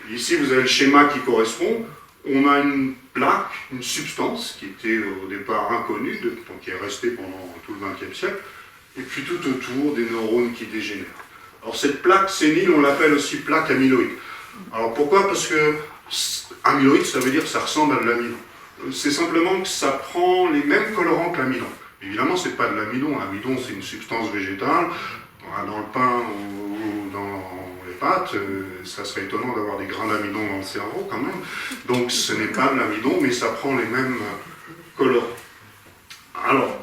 [SPEAKER 5] Ici, vous avez le schéma qui correspond. On a une plaque, une substance qui était au départ inconnue, donc qui est restée pendant tout le XXe siècle, et puis tout autour des neurones qui dégénèrent. Alors cette plaque sénile, on l'appelle aussi plaque amyloïde. Alors pourquoi? Parce que amyloïde, ça veut dire que ça ressemble à de l'amidon. C'est simplement que ça prend les mêmes colorants que l'amidon. Évidemment, c'est pas de l'amidon. L'amidon, c'est une substance végétale. Dans le pain ou dans les pâtes, ça serait étonnant d'avoir des grains d'amidon dans le cerveau quand même. Donc ce n'est pas de l'amidon, mais ça prend les mêmes colorants. Alors,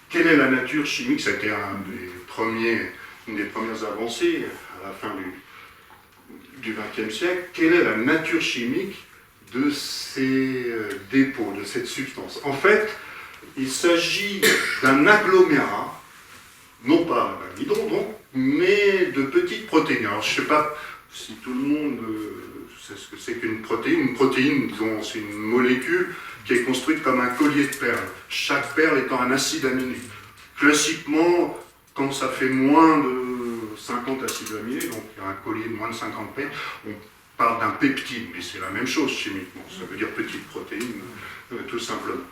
[SPEAKER 5] quelle est la nature chimique? Ça a été une des premières avancées à la fin du XXe siècle. Quelle est la nature chimique de ces dépôts, de cette substance? En fait, il s'agit d'un agglomérat, non pas d'amidon donc, mais de petites protéines. Alors je ne sais pas si tout le monde sait ce que c'est qu'une protéine. Une protéine, disons, c'est une molécule qui est construite comme un collier de perles, chaque perle étant un acide aminé. Classiquement, quand ça fait moins de 50 acides aminés, donc il y a un collier de moins de 50 perles, on parle d'un peptide, mais c'est la même chose chimiquement, ça veut dire petite protéine, tout simplement.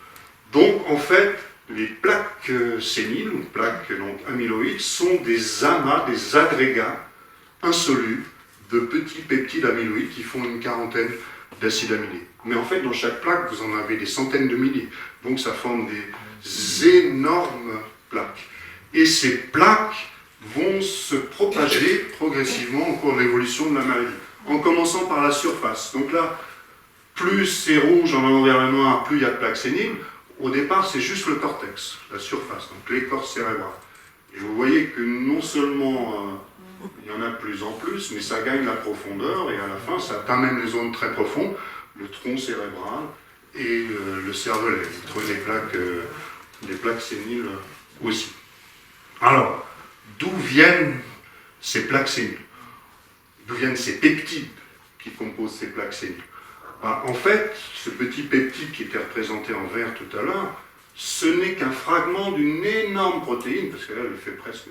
[SPEAKER 5] Donc en fait, les plaques séniles, ou plaques donc, amyloïdes, sont des amas, des agrégats insolubles de petits peptides amyloïdes qui font une quarantaine d'acides aminés. Mais en fait, dans chaque plaque, vous en avez des centaines de milliers. Donc ça forme des énormes plaques. Et ces plaques vont se propager progressivement au cours de l'évolution de la maladie, en commençant par la surface. Donc là, plus c'est rouge en allant vers le noir, plus il y a de plaques séniles. Au départ, c'est juste le cortex, la surface, donc l'écorce cérébrale. Et vous voyez que non seulement il y en a de plus en plus, mais ça gagne la profondeur, et à la fin, ça atteint même les zones très profondes, le tronc cérébral et le cervelet. Vous trouvez des plaques séniles aussi. Alors, d'où viennent ces plaques séniles? D'où viennent ces peptides qui composent ces plaques séniles? En fait, ce petit peptide qui était représenté en vert tout à l'heure, ce n'est qu'un fragment d'une énorme protéine, parce que là, elle fait presque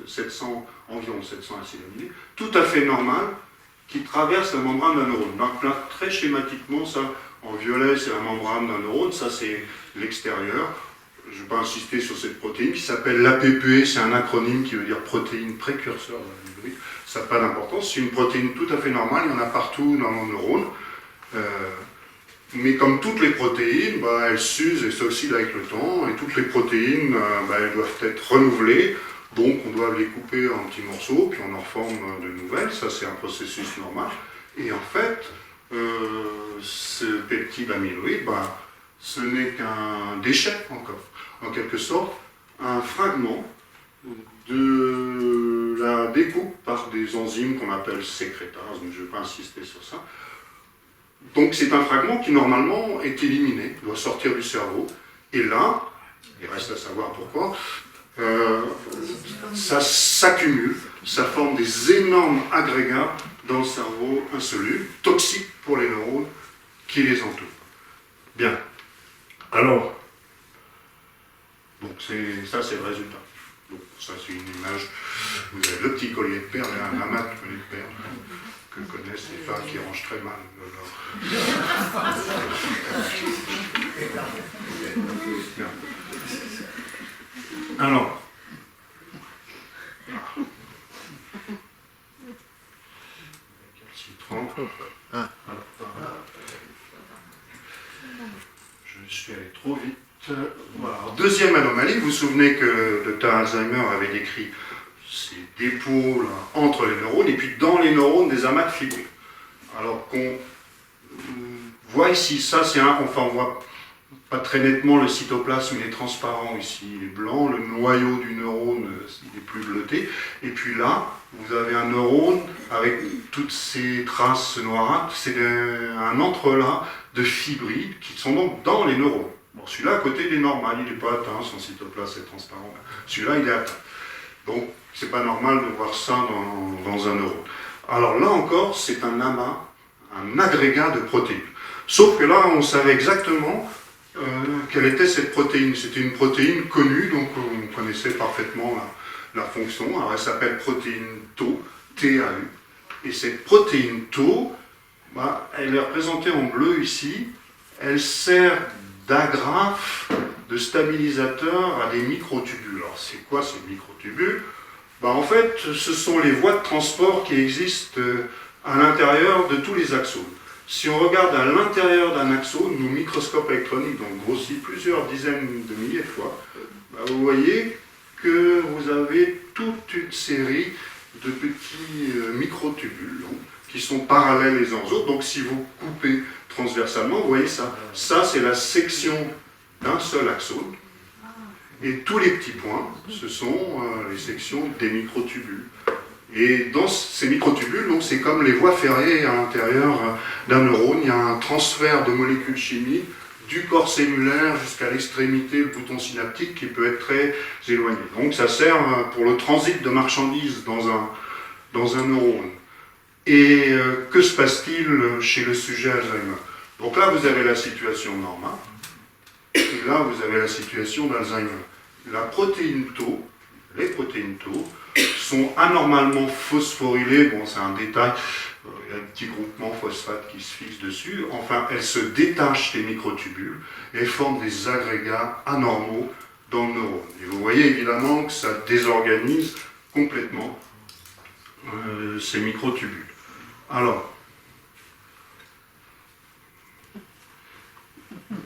[SPEAKER 5] environ 700 acides aminés, tout à fait normal, qui traverse la membrane d'un neurone. Donc là, très schématiquement, ça, en violet, c'est la membrane d'un neurone, ça c'est l'extérieur. Je ne vais pas insister sur cette protéine qui s'appelle l'APPE, c'est un acronyme qui veut dire protéine précurseur de l'amyloïde. Ça n'a pas d'importance, c'est une protéine tout à fait normale, il y en a partout dans nos neurones. Mais comme toutes les protéines, elles s'usent et s'oxydent avec le temps, et toutes les protéines, elles doivent être renouvelées, donc on doit les couper en petits morceaux, puis on en reforme de nouvelles, ça c'est un processus normal. Et en fait, ce peptide amyloïde, ce n'est qu'un déchet encore, en quelque sorte, un fragment de la découpe par des enzymes qu'on appelle sécrétases, mais je ne vais pas insister sur ça. Donc c'est un fragment qui normalement est éliminé, doit sortir du cerveau, et là, il reste à savoir pourquoi, ça s'accumule, ça forme des énormes agrégats dans le cerveau insolubles, toxiques pour les neurones qui les entourent. Bien. Alors, donc ça c'est le résultat. Donc ça c'est une image, vous avez le petit collier de perles et un amas de collier de perles que connaissent les femmes qui rangent très mal. Alors, je suis allé trop vite. Voilà. Deuxième anomalie, vous vous souvenez que le Dr Alzheimer avait décrit ces dépôts là, entre les neurones, et puis dans les neurones, des amas de fibrils. Alors qu'on voit ici, ça c'est on voit pas très nettement le cytoplasme, il est transparent ici, il est blanc, le noyau du neurone, il est plus bleuté, et puis là, vous avez un neurone avec toutes ces traces noirâtres, c'est un entrelac de fibriles qui sont donc dans les neurones. Bon, celui-là, à côté, il est normal, il n'est pas atteint, son cytoplasme est transparent. Celui-là, il est atteint. Donc, c'est pas normal de voir ça dans un neurone. Alors là encore, c'est un amas, un agrégat de protéines. Sauf que là, on savait exactement quelle était cette protéine. C'était une protéine connue, donc on connaissait parfaitement la fonction. Alors elle s'appelle protéine Tau, TAU. Et cette protéine Tau, elle est représentée en bleu ici. Elle sert d'agrafe, de stabilisateur à des microtubules. Alors c'est quoi ces microtubules? En fait, ce sont les voies de transport qui existent à l'intérieur de tous les axones. Si on regarde à l'intérieur d'un axone, nos microscopes électroniques, donc grossis plusieurs dizaines de milliers de fois, vous voyez que vous avez toute une série de petits microtubules qui sont parallèles les uns aux autres. Donc si vous coupez transversalement, vous voyez ça. Ça, c'est la section d'un seul axone. Et tous les petits points, ce sont les sections des microtubules. Et dans ces microtubules, donc, c'est comme les voies ferrées à l'intérieur d'un neurone. Il y a un transfert de molécules chimiques du corps cellulaire jusqu'à l'extrémité, le bouton synaptique, qui peut être très éloigné. Donc ça sert pour le transit de marchandises dans un neurone. Et que se passe-t-il chez le sujet Alzheimer? Donc là, vous avez la situation normale, et là, vous avez la situation d'Alzheimer. La protéine Tau, les protéines Tau, sont anormalement phosphorylées. Bon, c'est un détail, il y a un petit groupement phosphate qui se fixe dessus. Enfin, elles se détachent des microtubules et forment des agrégats anormaux dans le neurone. Et vous voyez évidemment que ça désorganise complètement ces microtubules. Alors,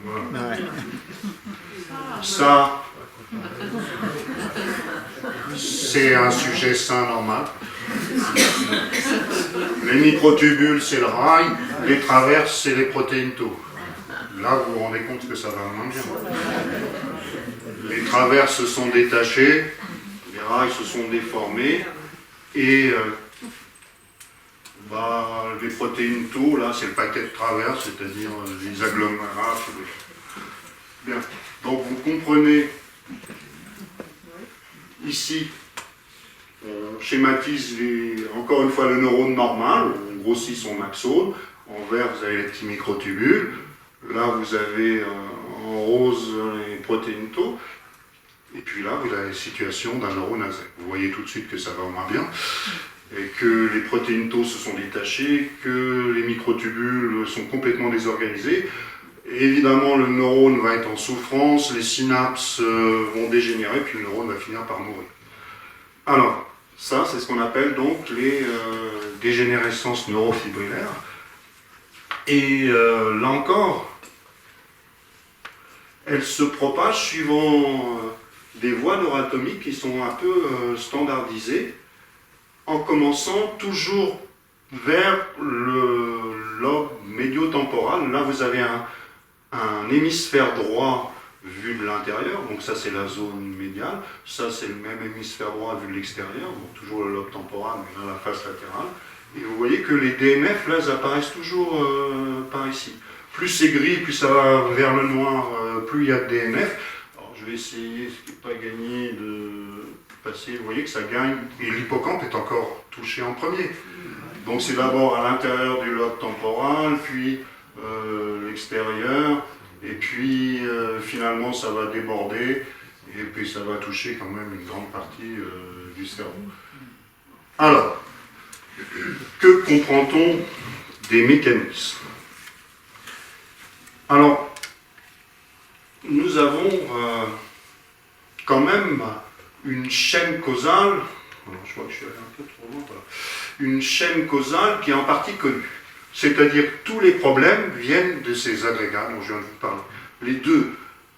[SPEAKER 5] voilà.
[SPEAKER 3] Ouais.
[SPEAKER 5] Ça, c'est un sujet sain normal. Les microtubules, c'est le rail, les traverses, c'est les protéines Tau. Là, vous vous rendez compte que ça va moins bien. Les traverses se sont détachées, les rails se sont déformés, et les protéines Tau, là, c'est le paquet de traverses, c'est-à-dire les agglomérats. Bien. Donc, vous comprenez, ici, on schématise encore une fois le neurone normal, on grossit son axone, en vert vous avez les petits microtubules, là vous avez en rose les protéines Tau, et puis là vous avez la situation d'un neurone Alzheimer. Vous voyez tout de suite que ça va moins bien, et que les protéines Tau se sont détachées, que les microtubules sont complètement désorganisés. Et évidemment, le neurone va être en souffrance, les synapses vont dégénérer, puis le neurone va finir par mourir. Alors, ça, c'est ce qu'on appelle donc les dégénérescences neurofibrillaires. Et là encore, elles se propagent suivant des voies neuratomiques qui sont un peu standardisées, en commençant toujours vers le lobe médio-temporal. Là, vous avez un hémisphère droit vu de l'intérieur, donc ça c'est la zone médiale, ça c'est le même hémisphère droit vu de l'extérieur, donc toujours le lobe temporal, mais là la face latérale, et vous voyez que les DNF là, elles apparaissent toujours par ici. Plus c'est gris, plus ça va vers le noir, plus il y a de DNF. Alors je vais essayer, ce qui n'est pas gagné, de passer, vous voyez que ça gagne, et l'hippocampe est encore touché en premier. Donc c'est d'abord à l'intérieur du lobe temporal, puis l'extérieur, et puis finalement ça va déborder, et puis ça va toucher quand même une grande partie du cerveau. Alors, que comprend-on des mécanismes? Alors, nous avons quand même une chaîne causale, je vois que je suis allé un peu trop loin, voilà. Une chaîne causale qui est en partie connue. C'est-à-dire que tous les problèmes viennent de ces agrégats dont je viens de vous parler. Les deux,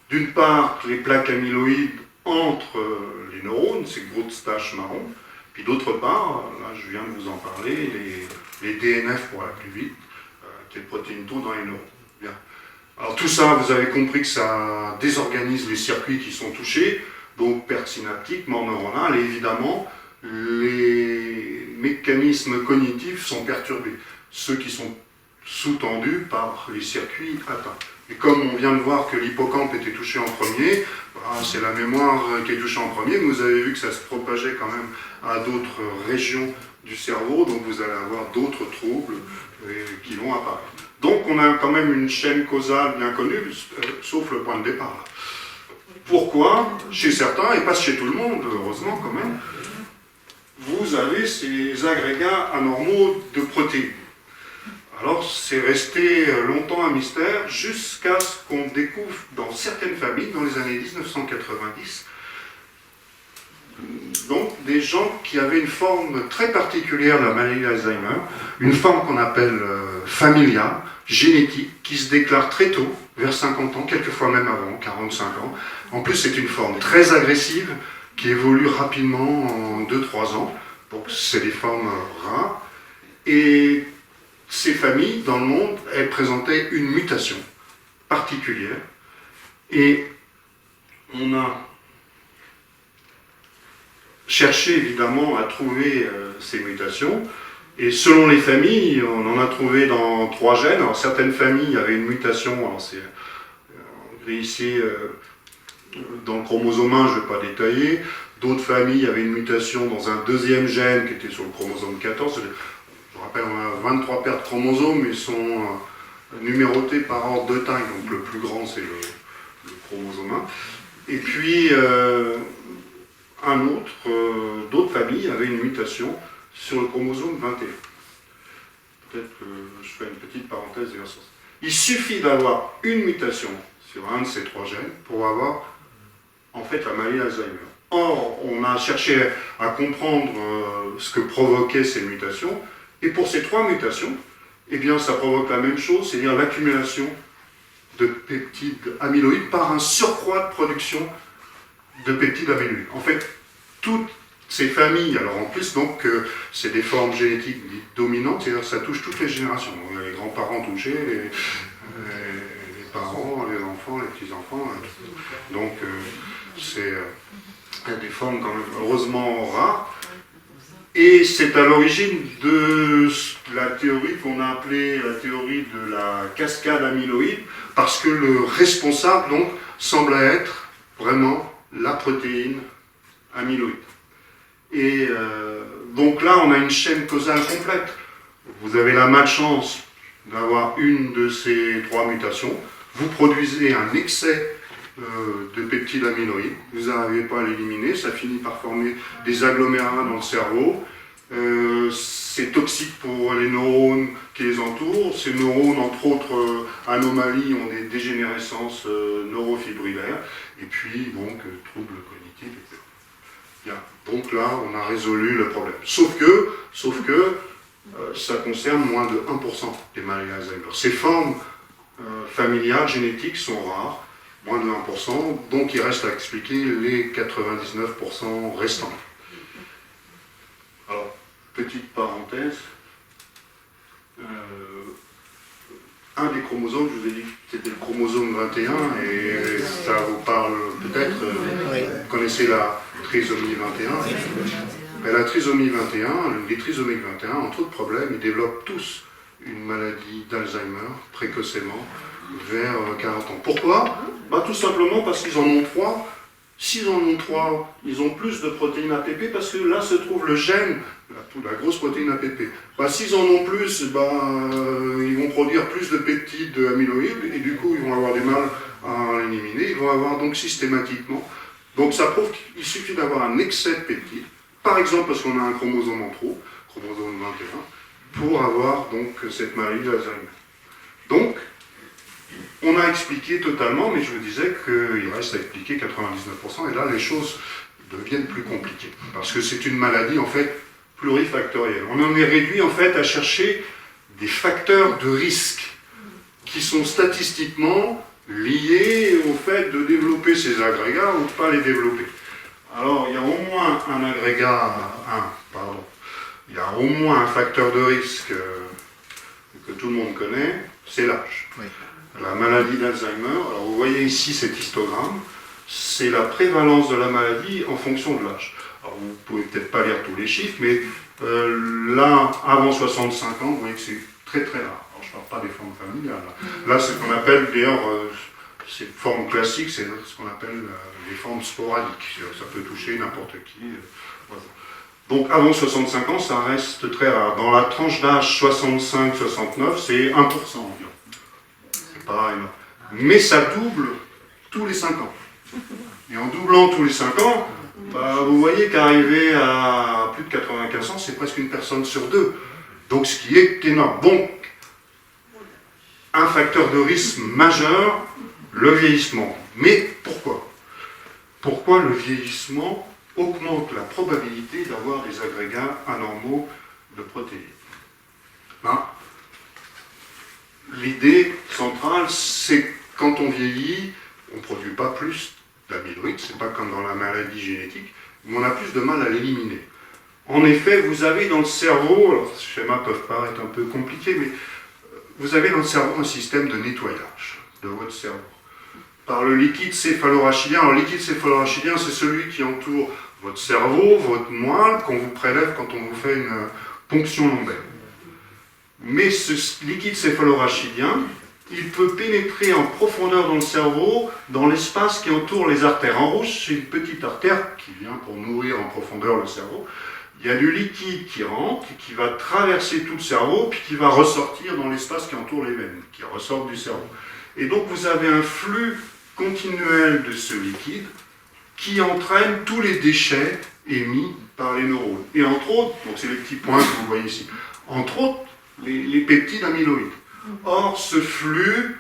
[SPEAKER 5] d'une part, les plaques amyloïdes entre les neurones, ces grosses taches marron, puis d'autre part, là je viens de vous en parler, les DNF pour aller plus vite, qui est le protéine Tau dans les neurones. Bien. Alors tout ça, vous avez compris que ça désorganise les circuits qui sont touchés, donc perte synaptique, mort neuronale, et évidemment, les mécanismes cognitifs sont perturbés, ceux qui sont sous-tendus par les circuits atteints. Et comme on vient de voir que l'hippocampe était touché en premier, c'est la mémoire qui est touchée en premier, mais vous avez vu que ça se propageait quand même à d'autres régions du cerveau, donc vous allez avoir d'autres troubles qui vont apparaître. Donc on a quand même une chaîne causale bien connue, sauf le point de départ. Pourquoi, chez certains, et pas chez tout le monde, heureusement quand même, vous avez ces agrégats anormaux de protéines. Alors c'est resté longtemps un mystère, jusqu'à ce qu'on découvre dans certaines familles, dans les années 1990, donc des gens qui avaient une forme très particulière de la maladie d'Alzheimer, une forme qu'on appelle familiale, génétique, qui se déclare très tôt, vers 50 ans, quelquefois même avant, 45 ans. En plus, c'est une forme très agressive qui évolue rapidement en 2-3 ans. Donc, c'est des formes rares. Et ces familles, dans le monde, elles présentaient une mutation particulière. Et on a cherché, évidemment, à trouver ces mutations. Et selon les familles, on en a trouvé dans 3 gènes. Alors, certaines familles avaient une mutation, alors c'est ici dans le chromosome 1, je ne vais pas détailler. D'autres familles avaient une mutation dans un 2e gène qui était sur le chromosome 14. Je rappelle, on a 23 paires de chromosomes, ils sont numérotés par ordre de taille. Donc le plus grand, c'est le chromosome 1. Et puis, d'autres familles avaient une mutation sur le chromosome 21. Peut-être que je fais une petite parenthèse vers ça. Il suffit d'avoir une mutation sur un de ces 3 gènes pour avoir en fait la maladie d'Alzheimer. Or, on a cherché à comprendre ce que provoquaient ces mutations, et pour ces 3 mutations, eh bien, ça provoque la même chose, c'est-à-dire l'accumulation de peptides amyloïdes par un surcroît de production de peptides amyloïdes. En fait, toutes ces familles, alors en plus, donc, c'est des formes génétiques dites dominantes, c'est-à-dire que ça touche toutes les générations. On a les grands-parents touchés, les parents, les enfants, les petits-enfants. Donc, c'est des formes quand même heureusement rares. Et c'est à l'origine de la théorie qu'on a appelée la théorie de la cascade amyloïde, parce que le responsable, donc, semble être vraiment la protéine amyloïde. Et donc là, on a une chaîne causale complète. Vous avez la malchance d'avoir une de ces 3 mutations. Vous produisez un excès de peptides amyloïdes. Vous n'arrivez pas à l'éliminer. Ça finit par former des agglomérats dans le cerveau. C'est toxique pour les neurones qui les entourent. Ces neurones, entre autres anomalies, ont des dégénérescences neurofibrillaires. Et puis, donc, troubles cognitifs, etc. Bien. Donc là, on a résolu le problème. Sauf que ça concerne moins de 1% des maladies d'Alzheimer. Ces formes familiales, génétiques sont rares, moins de 1%, donc il reste à expliquer les 99% restants. Alors, petite parenthèse, un des chromosomes, je vous ai dit que c'était le chromosome 21, et ça vous parle peut-être, vous connaissez la trisomie 21. Mais la trisomie 21, les trisomiques 21, entre autres problèmes, ils développent tous une maladie d'Alzheimer précocement vers 40 ans. Pourquoi ? Tout simplement parce qu'ils en ont 3. S'ils en ont 3, ils ont plus de protéines APP parce que là se trouve le gène, la grosse protéine APP. S'ils en ont plus, ils vont produire plus de peptides amyloïdes et du coup ils vont avoir du mal à l'éliminer. Ils vont avoir donc systématiquement. Donc ça prouve qu'il suffit d'avoir un excès de peptides, par exemple parce qu'on a un chromosome en trop, chromosome 21, pour avoir donc cette maladie d'Alzheimer. Donc, on a expliqué totalement, mais je vous disais qu'il reste à expliquer 99%, et là les choses deviennent plus compliquées, parce que c'est une maladie en fait plurifactorielle. On en est réduit en fait à chercher des facteurs de risque qui sont statistiquement liés au fait de développer ces agrégats ou de ne pas les développer. Alors il y a au moins un il y a au moins un facteur de risque que tout le monde connaît, c'est l'âge.
[SPEAKER 3] Oui.
[SPEAKER 5] la maladie d'Alzheimer. Alors vous voyez ici cet histogramme, c'est la prévalence de la maladie en fonction de l'âge. Alors vous ne pouvez peut-être pas lire tous les chiffres, mais là, avant 65 ans, vous voyez que c'est très très rare. Alors je ne parle pas des formes familiales. Là, c'est ce qu'on appelle, d'ailleurs, ces formes classiques, c'est ce qu'on appelle les formes sporadiques. Ça peut toucher n'importe qui. Voilà. Donc avant 65 ans, ça reste très rare. Dans la tranche d'âge 65-69, c'est 1% environ. C'est pas énorme. Mais ça double tous les 5 ans. Et en doublant tous les 5 ans, bah, vous voyez qu'arriver à plus de 95 ans, c'est presque une personne sur 2. Donc ce qui est énorme. Donc, un facteur de risque majeur, le vieillissement. Mais pourquoi? Pourquoi le vieillissement augmente la probabilité d'avoir des agrégats anormaux de protéines? Hein? L'idée centrale, c'est que quand on vieillit, on ne produit pas plus d'amyloïdes, c'est pas comme dans la maladie génétique, mais on a plus de mal à l'éliminer. En effet, vous avez dans le cerveau, alors ces schémas peuvent paraître un peu compliqués, mais vous avez dans le cerveau un système de nettoyage de votre cerveau par le liquide céphalorachidien. Alors, le liquide céphalorachidien, c'est celui qui entoure votre cerveau, votre moelle, qu'on vous prélève quand on vous fait une ponction lombaire. Mais ce liquide céphalorachidien, il peut pénétrer en profondeur dans le cerveau, dans l'espace qui entoure les artères. En rouge, c'est une petite artère qui vient pour nourrir en profondeur le cerveau. Il y a du liquide qui rentre, qui va traverser tout le cerveau, puis qui va ressortir dans l'espace qui entoure les veines, qui ressort du cerveau. Et donc vous avez un flux continuel de ce liquide qui entraîne tous les déchets émis par les neurones. Et entre autres, donc c'est les petits points que vous voyez ici, entre autres, les peptides amyloïdes. Or, ce flux,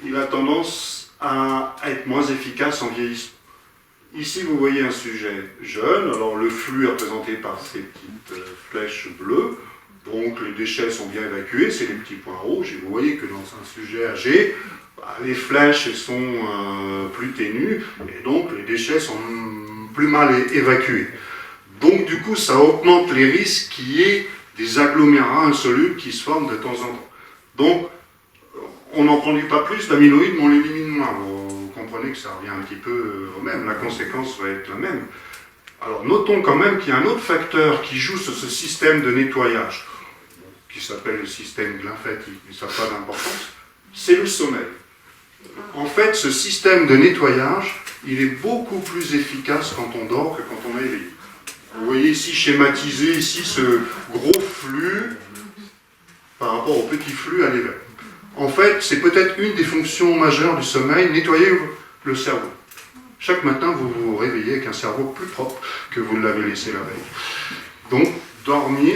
[SPEAKER 5] il a tendance à être moins efficace en vieillissement. Ici, vous voyez un sujet jeune, alors le flux est représenté par ces petites flèches bleues, donc les déchets sont bien évacués, c'est les petits points rouges, et vous voyez que dans un sujet âgé, les flèches sont plus ténues, et donc les déchets sont plus mal évacués. Donc du coup, ça augmente les risques qu'il y ait des agglomérats insolubles qui se forment de temps en temps. Donc, on n'en produit pas plus d'amyloïdes, mais on l'élimine moins. Vous comprenez que ça revient un petit peu au même, la conséquence va être la même. Alors, notons quand même qu'il y a un autre facteur qui joue sur ce système de nettoyage, qui s'appelle le système lymphatique, mais ça n'a pas d'importance, c'est le sommeil. En fait, ce système de nettoyage, il est beaucoup plus efficace quand on dort que quand on est éveillé. Vous voyez ici schématisé ici ce gros flux par rapport au petit flux à l'éveil. En fait, c'est peut-être une des fonctions majeures du sommeil, nettoyer le cerveau. Chaque matin, vous vous réveillez avec un cerveau plus propre que vous l'avez laissé la veille. Donc, dormir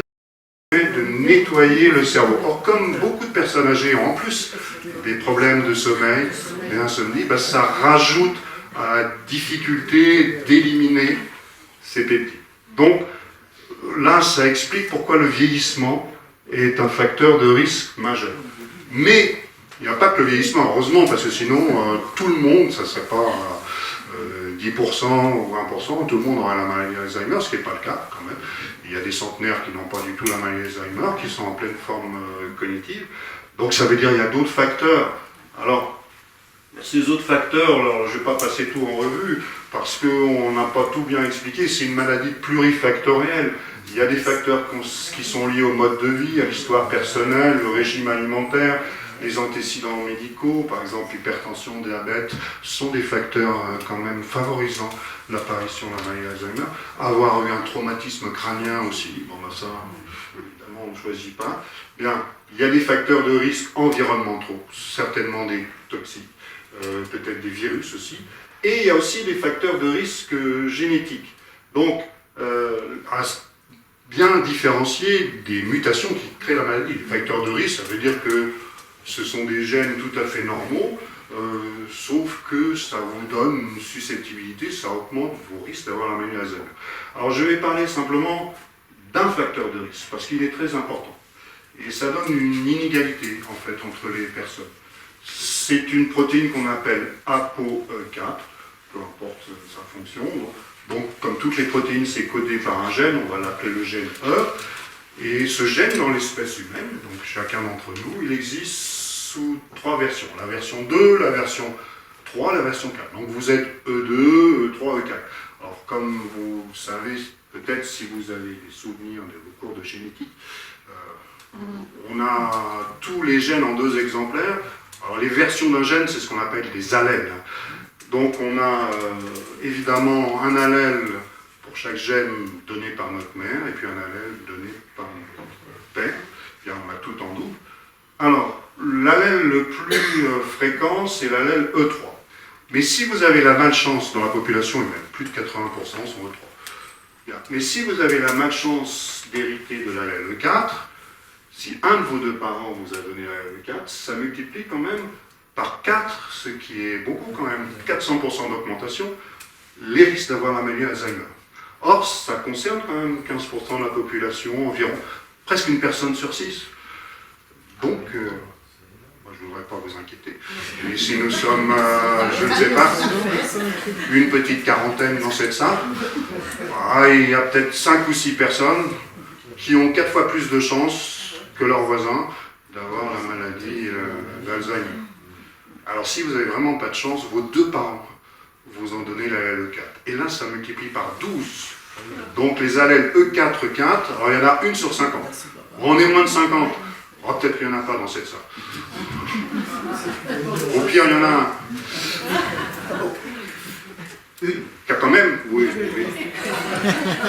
[SPEAKER 5] permet de nettoyer le cerveau. Or, comme beaucoup de personnes âgées ont en plus des problèmes de sommeil, des insomnies, ben, ça rajoute à la difficulté d'éliminer ces peptides. Donc, là, ça explique pourquoi le vieillissement est un facteur de risque majeur. Mais il n'y a pas que le vieillissement, heureusement, parce que sinon, tout le monde, ça ne serait pas 10% ou 20%, tout le monde aurait la maladie d'Alzheimer, ce qui n'est pas le cas quand même. Il y a des centenaires qui n'ont pas du tout la maladie d'Alzheimer, qui sont en pleine forme cognitive. Donc ça veut dire qu'il y a d'autres facteurs. Alors, ces autres facteurs, alors, je ne vais pas passer tout en revue, parce qu'on n'a pas tout bien expliqué, c'est une maladie plurifactorielle. Il y a des facteurs qui sont liés au mode de vie, à l'histoire personnelle, le régime alimentaire, les antécédents médicaux, par exemple l'hypertension, diabète, sont des facteurs quand même favorisant l'apparition de la maladie d'Alzheimer. Avoir eu un traumatisme crânien aussi, bon ben ça, évidemment on ne choisit pas. Bien, il y a des facteurs de risque environnementaux, certainement des toxiques, peut-être des virus aussi, et il y a aussi des facteurs de risque génétiques. Donc, à bien différencier des mutations qui créent la maladie. Les facteurs de risque, ça veut dire que ce sont des gènes tout à fait normaux, sauf que ça vous donne une susceptibilité, ça augmente vos risques d'avoir la maladie d'Alzheimer. Alors je vais parler simplement d'un facteur de risque, parce qu'il est très important. Et ça donne une inégalité, en fait, entre les personnes. C'est une protéine qu'on appelle ApoE4, peu importe sa fonction. Donc, comme toutes les protéines, c'est codé par un gène, on va l'appeler le gène E. Et ce gène, dans l'espèce humaine, donc chacun d'entre nous, il existe sous 3 versions. La version 2, la version 3, la version 4. Donc vous êtes E2, E3, E4. Alors comme vous savez, peut-être si vous avez des souvenirs de vos cours de génétique, on a tous les gènes en 2 exemplaires. Alors les versions d'un gène, c'est ce qu'on appelle des allèles. Donc on a évidemment un allèle pour chaque gène donné par notre mère, et puis un allèle donné par notre père. Bien, on a tout en double. Alors, l'allèle le plus fréquent, c'est l'allèle E3. Mais si vous avez la malchance dans la population, et même plus de 80% sont E3. Bien. Mais si vous avez la malchance d'hériter de l'allèle E4, si un de vos 2 parents vous a donné l'allèle E4, ça multiplie quand même par 4, ce qui est beaucoup quand même, 400% d'augmentation, les risques d'avoir la maladie d'Alzheimer. Or, ça concerne quand même 15% de la population, environ, presque une personne sur 6. Donc, moi je ne voudrais pas vous inquiéter. Et si nous sommes, je ne sais pas, une petite quarantaine dans cette salle, il y a peut-être 5 ou 6 personnes qui ont 4 fois plus de chances que leurs voisins d'avoir la maladie d'Alzheimer. Alors si vous n'avez vraiment pas de chance, vos 2 parents vous ont donné l'allèle E4. Et là, ça multiplie par 12. Donc les allèles E4, E4, alors il y en a 1 sur 50. On est moins de 50. Oh, peut-être qu'il n'y en a pas dans cette salle. Au pire, il y en a un. Qui a quand même, oui.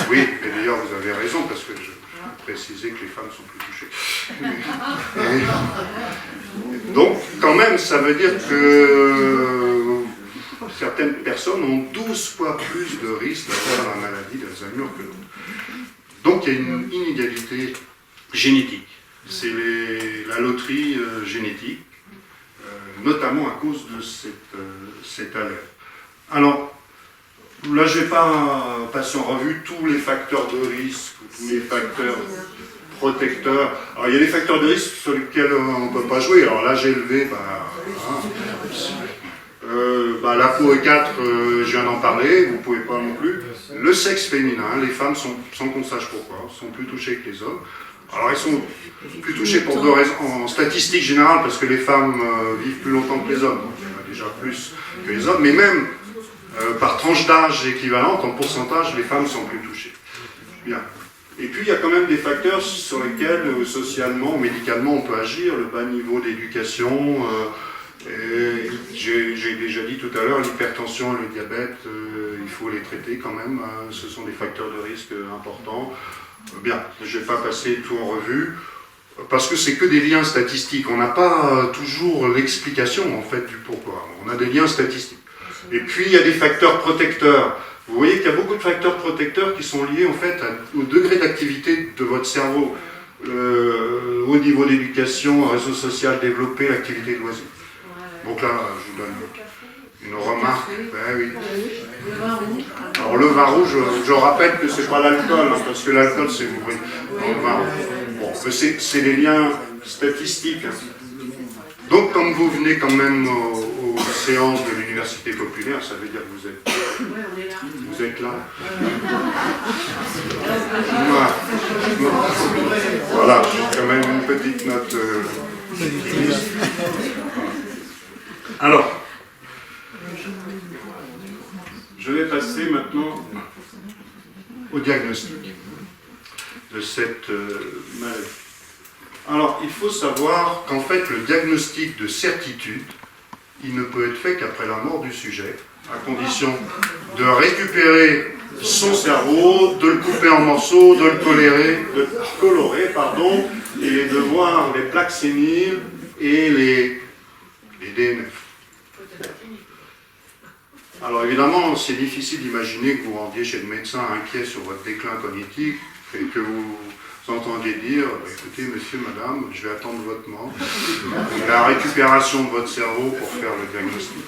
[SPEAKER 5] Oui, et d'ailleurs, vous avez raison, parce que je précisais que les femmes sont plus touchées. Donc, quand même, ça veut dire que certaines personnes ont 12 fois plus de risques d'avoir la maladie d'Alzheimer que d'autres. Donc, il y a une inégalité génétique. C'est la loterie génétique, notamment à cause de cette allèle. Alors, là, je ne vais pas passer en revue tous les facteurs de risque, tous les facteurs protecteurs. Alors, il y a des facteurs de risque sur lesquels on ne peut pas jouer. Alors là, j'ai levé, la peau E4, je viens d'en parler, vous ne pouvez pas non plus. Le sexe féminin, les femmes sont, sans qu'on sache pourquoi, sont plus touchées que les hommes. Alors, elles sont plus touchées pour 2 raisons. En statistique générale, parce que les femmes vivent plus longtemps que les hommes. Donc, il y en a déjà plus que les hommes. Mais même par tranche d'âge équivalente, en pourcentage, les femmes sont plus touchées. Bien. Et puis, il y a quand même des facteurs sur lesquels, socialement, médicalement, on peut agir. Le bas niveau d'éducation. J'ai déjà dit tout à l'heure, l'hypertension et le diabète, il faut les traiter quand même. Ce sont des facteurs de risque importants. Bien, je ne vais pas passer tout en revue, parce que c'est que des liens statistiques. On n'a pas toujours l'explication, en fait, du pourquoi. On a des liens statistiques. Et puis, il y a des facteurs protecteurs. Vous voyez qu'il y a beaucoup de facteurs protecteurs qui sont liés, en fait, au degré d'activité de votre cerveau. Au niveau d'éducation, réseau social développé, l'activité de loisirs. Donc là, je vous donne une remarque. Ben oui. Alors le vin rouge, je rappelle que c'est pas l'alcool, hein, parce que l'alcool c'est bourré. Le vin rouge. Bon, mais c'est des liens statistiques. Hein. Donc comme vous venez quand même aux séances de l'université populaire, ça veut dire que vous êtes là. Voilà, j'ai quand même une petite note. Alors, je vais passer maintenant au diagnostic de cette maladie. Alors, il faut savoir qu'en fait, le diagnostic de certitude, il ne peut être fait qu'après la mort du sujet, à condition de récupérer son cerveau, de le couper en morceaux, de le colorer, et de voir les plaques séniles et les DNF. Alors évidemment, c'est difficile d'imaginer que vous rendiez chez le médecin inquiet sur votre déclin cognitif et que vous entendiez dire écoutez, monsieur, madame, je vais attendre votre mort, la récupération de votre cerveau pour faire le diagnostic.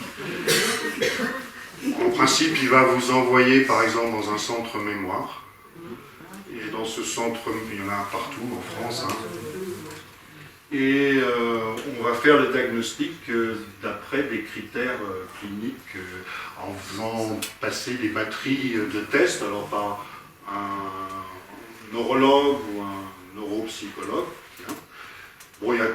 [SPEAKER 5] En principe, il va vous envoyer par exemple dans un centre mémoire. Et dans ce centre, il y en a un partout en France. Hein. Et on va faire le diagnostic d'après des critères cliniques en faisant passer des batteries de tests, alors par un neurologue ou un neuropsychologue. Bon, il y a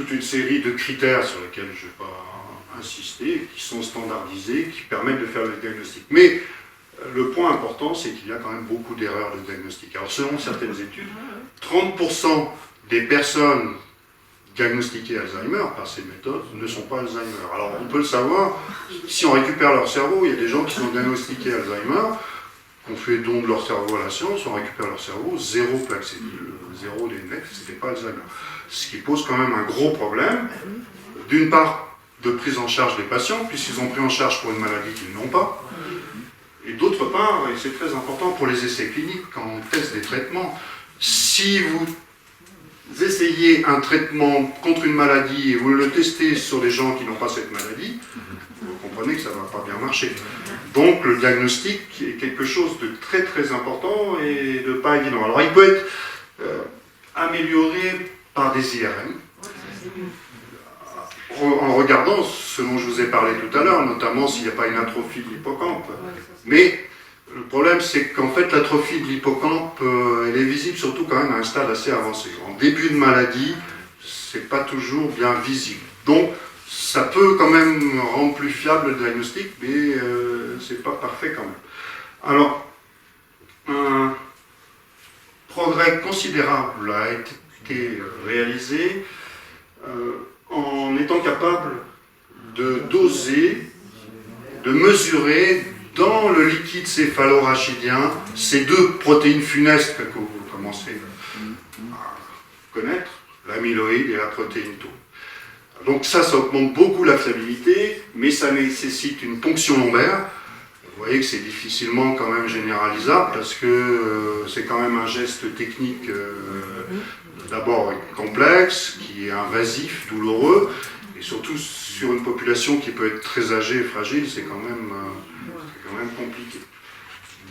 [SPEAKER 5] toute une série de critères sur lesquels je ne vais pas insister, qui sont standardisés, qui permettent de faire le diagnostic. Mais le point important, c'est qu'il y a quand même beaucoup d'erreurs de diagnostic. Alors selon certaines études, 30% des personnes diagnostiquées Alzheimer par ces méthodes ne sont pas Alzheimer. Alors on peut le savoir, si on récupère leur cerveau, il y a des gens qui sont diagnostiqués Alzheimer, qu'on fait don de leur cerveau à la science, on récupère leur cerveau, 0 plaque sénile, 0 DNF, c'était pas Alzheimer. Ce qui pose quand même un gros problème, d'une part de prise en charge des patients, puisqu'ils ont pris en charge pour une maladie qu'ils n'ont pas, et d'autre part, et c'est très important pour les essais cliniques, quand on teste des traitements, si vous essayez un traitement contre une maladie et vous le testez sur des gens qui n'ont pas cette maladie, vous comprenez que ça ne va pas bien marcher. Donc le diagnostic est quelque chose de très très important et de pas évident. Alors il peut être amélioré par des IRM, en regardant ce dont je vous ai parlé tout à l'heure, notamment s'il n'y a pas une atrophie de l'hippocampe. Mais le problème, c'est qu'en fait, l'atrophie de l'hippocampe, elle est visible surtout quand même à un stade assez avancé. En début de maladie, c'est pas toujours bien visible. Donc, ça peut quand même rendre plus fiable le diagnostic, mais c'est pas parfait quand même. Alors, un progrès considérable a été réalisé en étant capable de doser, de mesurer dans le liquide céphalorachidien ces deux protéines funestes que vous commencez à connaître, l'amyloïde et la protéine tau. Donc ça augmente beaucoup la fiabilité, mais ça nécessite une ponction lombaire. Vous voyez que c'est difficilement quand même généralisable parce que c'est quand même un geste technique d'abord complexe, qui est invasif, douloureux, et surtout sur une population qui peut être très âgée et fragile, c'est quand même compliqué.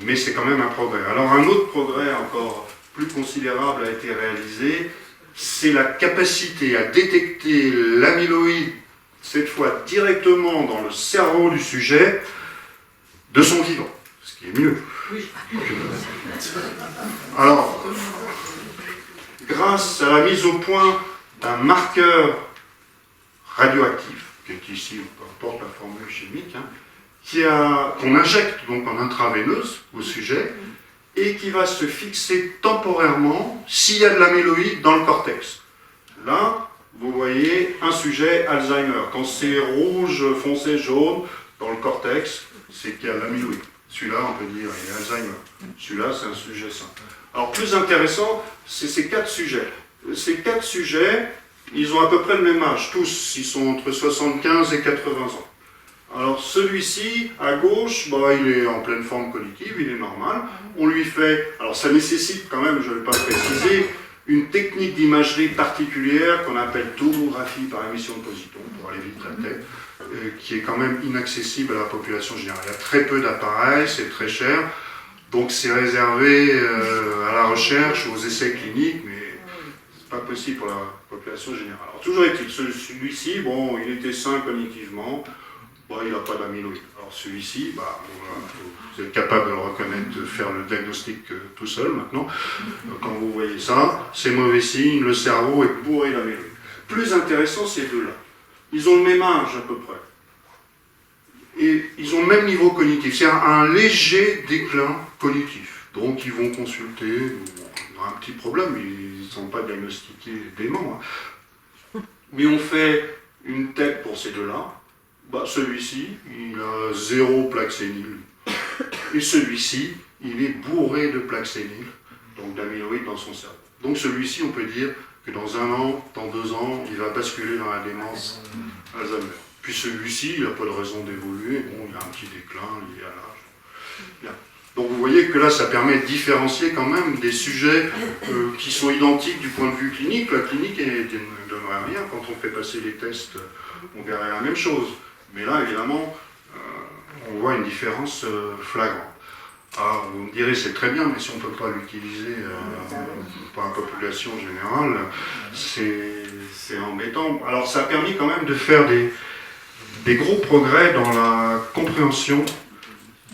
[SPEAKER 5] Mais c'est quand même un progrès. Alors un autre progrès encore plus considérable a été réalisé, c'est la capacité à détecter l'amyloïde, cette fois directement dans le cerveau du sujet, de son vivant, ce qui est mieux. Alors, grâce à la mise au point d'un marqueur radioactif, qui est ici, peu importe la formule chimique, qu'on injecte donc en intraveineuse au sujet, et qui va se fixer temporairement s'il y a de l'amyloïde dans le cortex. Là, vous voyez un sujet Alzheimer. Quand c'est rouge, foncé, jaune, dans le cortex, c'est qu'il y a de l'amyloïde. Celui-là, on peut dire, il est Alzheimer. Celui-là, c'est un sujet sain. Alors, plus intéressant, c'est ces 4 sujets. Ces 4 sujets, ils ont à peu près le même âge. Tous, ils sont entre 75 et 80 ans. Alors, celui-ci, à gauche, il est en pleine forme cognitive, il est normal. On lui fait... Alors, ça nécessite quand même, je ne vais pas préciser, une technique d'imagerie particulière qu'on appelle tomographie par émission de positons, pour aller vite la tête, qui est quand même inaccessible à la population générale. Il y a très peu d'appareils, c'est très cher, donc c'est réservé à la recherche, aux essais cliniques, mais c'est pas possible pour la population générale. Alors toujours est-il, celui-ci, il était sain cognitivement, il n'a pas d'amyloïde. Alors celui-ci, vous êtes capable de le reconnaître, de faire le diagnostic tout seul maintenant. Quand vous voyez ça, c'est mauvais signe, le cerveau est bourré d'amyloïde. Plus intéressant, ces deux-là. Ils ont le même âge à peu près. Et ils ont le même niveau cognitif. C'est un léger déclin cognitif. Donc ils vont consulter, ils ont un petit problème, ils ne sont pas diagnostiqués dément. Mais on fait une tête pour ces deux-là. Celui-ci, il a 0 plaque sénile. Et celui-ci, il est bourré de plaques séniles, donc d'amyloïde dans son cerveau. Donc celui-ci, on peut dire que dans 1 an, dans 2 ans, il va basculer dans la démence Alzheimer. Puis celui-ci, il n'a pas de raison d'évoluer, il a un petit déclin lié à l'âge. Bien. Donc vous voyez que là, ça permet de différencier quand même des sujets qui sont identiques du point de vue clinique. La clinique ne donnerait rien. Quand on fait passer les tests, on verrait la même chose. Mais là, évidemment, on voit une différence flagrante. Alors, vous me direz, c'est très bien, mais si on ne peut pas l'utiliser pour la population générale, c'est embêtant. Alors, ça a permis quand même de faire des gros progrès dans la compréhension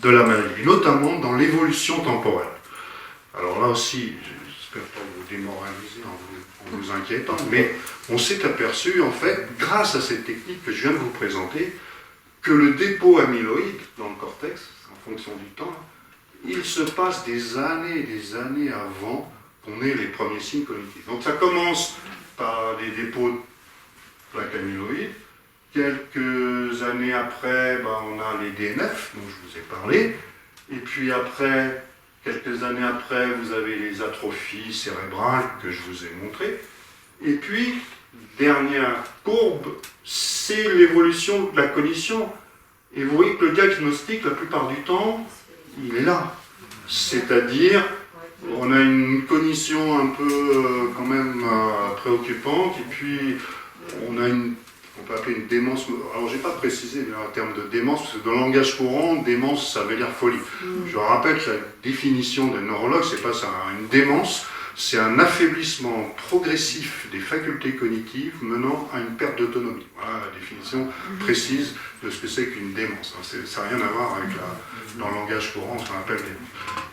[SPEAKER 5] de la maladie, notamment dans l'évolution temporelle. Alors là aussi, j'espère pas vous démoraliser en vous inquiétant, mais on s'est aperçu, en fait, grâce à cette technique que je viens de vous présenter, que le dépôt amyloïde dans le cortex, en fonction du temps, il se passe des années et des années avant qu'on ait les premiers signes cognitifs. Donc ça commence par des dépôts de plaques amyloïdes. Quelques années après, on a les DNF, dont je vous ai parlé. Et puis après, quelques années après, vous avez les atrophies cérébrales que je vous ai montrées. Et puis, dernière courbe, c'est l'évolution de la cognition. Et vous voyez que le diagnostic, la plupart du temps, il est là. C'est-à-dire, on a une cognition un peu quand même préoccupante, et puis on a on peut appeler une démence. Alors, j'ai pas précisé le terme de démence, parce que dans le langage courant, démence, ça veut dire folie. Je rappelle que la définition des neurologues, c'est pas ça. Une démence, c'est un affaiblissement progressif des facultés cognitives menant à une perte d'autonomie. Voilà la définition précise de ce que c'est qu'une démence. Ça n'a rien à voir avec dans le langage courant, ce qu'on appelle démence.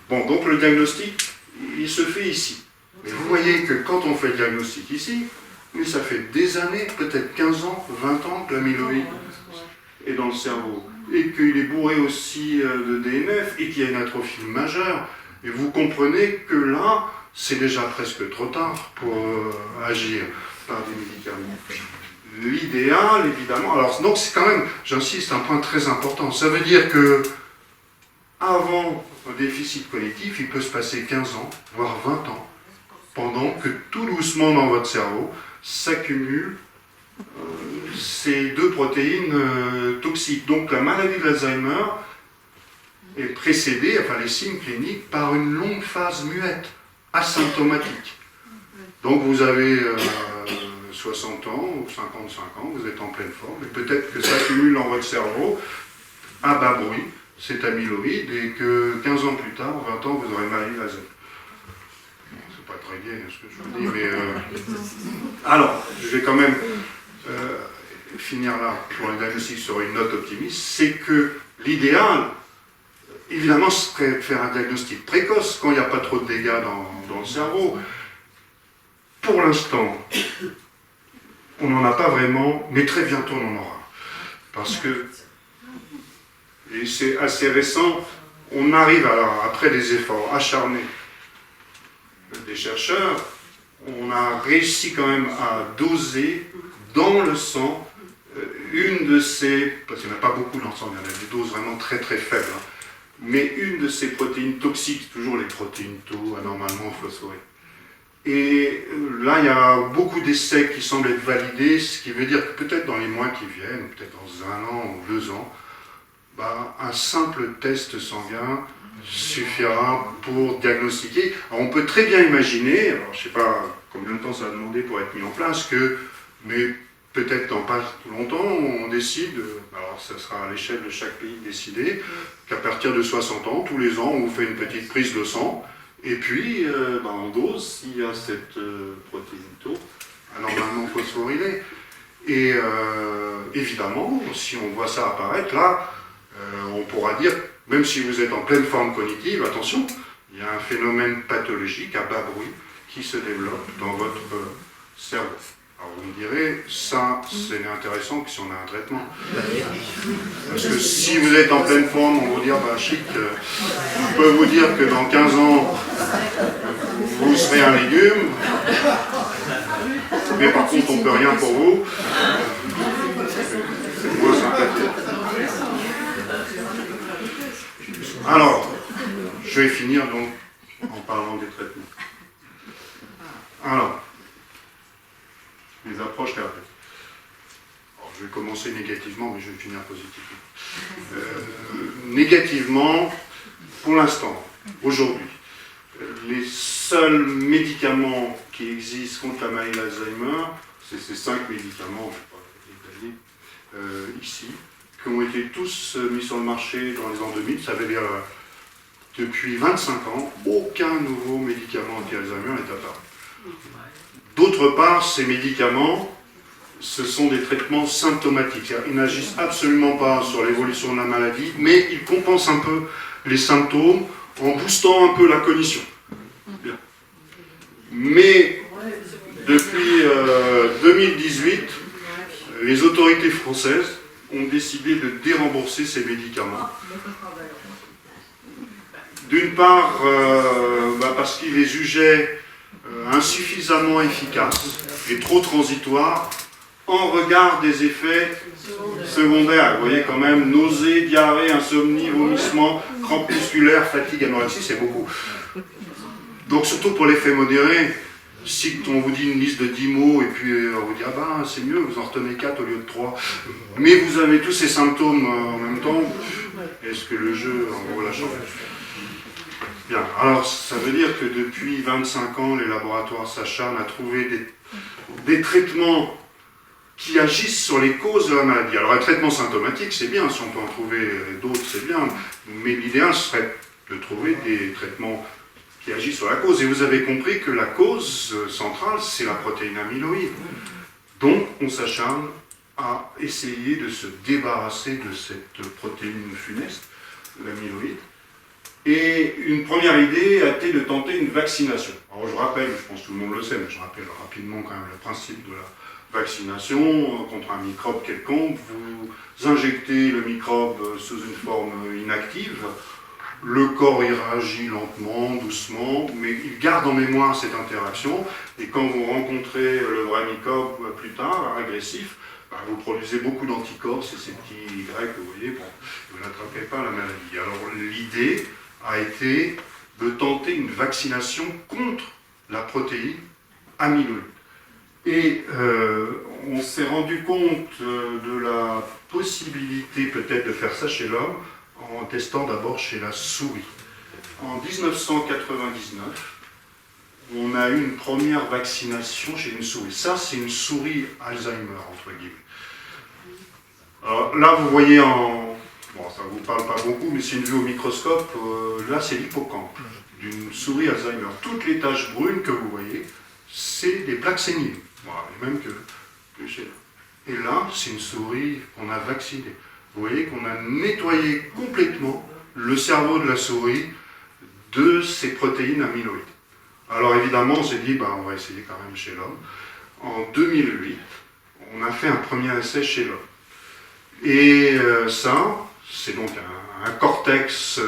[SPEAKER 5] Bon, donc le diagnostic, il se fait ici. Mais vous voyez que quand on fait le diagnostic ici, mais ça fait des années, peut-être 15 ans, 20 ans que l'amyloïde est dans le cerveau. Et qu'il est bourré aussi de DNF et qu'il y a une atrophie majeure. Et vous comprenez que là, c'est déjà presque trop tard pour agir par des médicaments. L'idéal, évidemment, alors donc c'est quand même, j'insiste, un point très important. Ça veut dire que avant un déficit cognitif, il peut se passer 15 ans, voire 20 ans, pendant que tout doucement dans votre cerveau s'accumulent ces deux protéines toxiques. Donc la maladie de l'Alzheimer est précédée, enfin les signes cliniques, par une longue phase muette, asymptomatique. Donc vous avez 60 ans ou 55 ans, vous êtes en pleine forme, et peut-être que ça accumule dans votre cerveau à bas bruit, c'est amyloïde, et que 15 ans plus tard, 20 ans, vous aurez maladie d'Alzheimer. C'est pas très gai ce que je vous dis, mais... Alors, je vais quand même finir là pour le diagnostic sur une note optimiste, c'est que l'idéal, évidemment, ce serait de faire un diagnostic précoce quand il n'y a pas trop de dégâts dans le cerveau. Pour l'instant, on n'en a pas vraiment, mais très bientôt on en aura. Parce que, et c'est assez récent, on arrive, alors après des efforts acharnés des chercheurs, on a réussi quand même à doser dans le sang une de ces, parce qu'il n'y en a pas beaucoup dans le sang, il y en a des doses vraiment très très faibles, mais une de ces protéines toxiques, toujours les protéines tau, anormalement phosphorées. Et là, il y a beaucoup d'essais qui semblent être validés, ce qui veut dire que peut-être dans les mois qui viennent, peut-être dans 1 an ou 2 ans, un simple test sanguin suffira pour diagnostiquer. Alors, on peut très bien imaginer, alors je ne sais pas combien de temps ça va demander pour être mis en place, mais peut-être dans pas longtemps, on décide, alors ça sera à l'échelle de chaque pays décidé, qu'à partir de 60 ans, tous les ans, on vous fait une petite prise de sang, et puis on dose s'il y a cette protéine tau, anormalement phosphorylée. Et évidemment, si on voit ça apparaître, là, on pourra dire, même si vous êtes en pleine forme cognitive, attention, il y a un phénomène pathologique à bas bruit qui se développe dans votre cerveau. Alors vous me direz, ça, c'est intéressant que si on a un traitement. Parce que si vous êtes en pleine forme, on va vous dire, chic, je peux vous dire que dans 15 ans, vous serez un légume, mais par contre, on ne peut rien pour vous. C'est moins sympathique. Alors, je vais finir donc en parlant des traitements. Alors, les approches thérapeutiques. Je vais commencer négativement, mais je vais finir positivement. Négativement, pour l'instant, aujourd'hui, les seuls médicaments qui existent contre la maladie d'Alzheimer, c'est ces 5 médicaments, je ne vais pas les détailler, ici, qui ont été tous mis sur le marché dans les ans 2000, ça veut dire depuis 25 ans, aucun nouveau médicament anti-Alzheimer n'est apparu. D'autre part, ces médicaments, ce sont des traitements symptomatiques. Ils n'agissent absolument pas sur l'évolution de la maladie, mais ils compensent un peu les symptômes en boostant un peu la cognition. Bien. Mais depuis 2018, les autorités françaises ont décidé de dérembourser ces médicaments. D'une part, parce qu'ils les jugeaient insuffisamment efficaces et trop transitoires en regard des effets secondaires. Vous voyez quand même, nausées, diarrhée, insomnie, vomissements, crampes musculaires, fatigue, anorexie, c'est beaucoup. Donc surtout pour l'effet modéré, si on vous dit une liste de 10 mots et puis on vous dit « Ah ben c'est mieux, vous en retenez 4 au lieu de 3 », mais vous avez tous ces symptômes en même temps, est-ce que le jeu en vaut la chandelle ? Bien, alors ça veut dire que depuis 25 ans, les laboratoires s'acharnent à trouver des traitements qui agissent sur les causes de la maladie. Alors un traitement symptomatique, c'est bien, si on peut en trouver d'autres, c'est bien, mais l'idéal serait de trouver des traitements qui agissent sur la cause. Et vous avez compris que la cause centrale, c'est la protéine amyloïde. Donc on s'acharne à essayer de se débarrasser de cette protéine funeste, l'amyloïde. Et une première idée a été de tenter une vaccination. Alors je rappelle, je pense que tout le monde le sait, mais je rappelle rapidement quand même le principe de la vaccination contre un microbe quelconque. Vous injectez le microbe sous une forme inactive, le corps y réagit lentement, doucement, mais il garde en mémoire cette interaction, et quand vous rencontrez le vrai microbe plus tard, agressif, vous produisez beaucoup d'anticorps, c'est ces petits Y que vous voyez, bon, vous n'attrapez pas la maladie. Alors l'idée a été de tenter une vaccination contre la protéine amyloïde. Et on s'est rendu compte de la possibilité peut-être de faire ça chez l'homme en testant d'abord chez la souris. En 1999, on a eu une première vaccination chez une souris. Ça, c'est une souris Alzheimer, entre guillemets. Alors là, vous voyez en... Bon, ça ne vous parle pas beaucoup, mais c'est une vue au microscope. Là, c'est l'hippocampe d'une souris Alzheimer. Toutes les taches brunes que vous voyez, c'est des plaques séniles. Voilà, les mêmes que chez là. Et là, c'est une souris qu'on a vaccinée. Vous voyez qu'on a nettoyé complètement le cerveau de la souris de ces protéines amyloïdes. Alors évidemment, on s'est dit, on va essayer quand même chez l'homme. En 2008, on a fait un premier essai chez l'homme. Et ça, c'est donc un cortex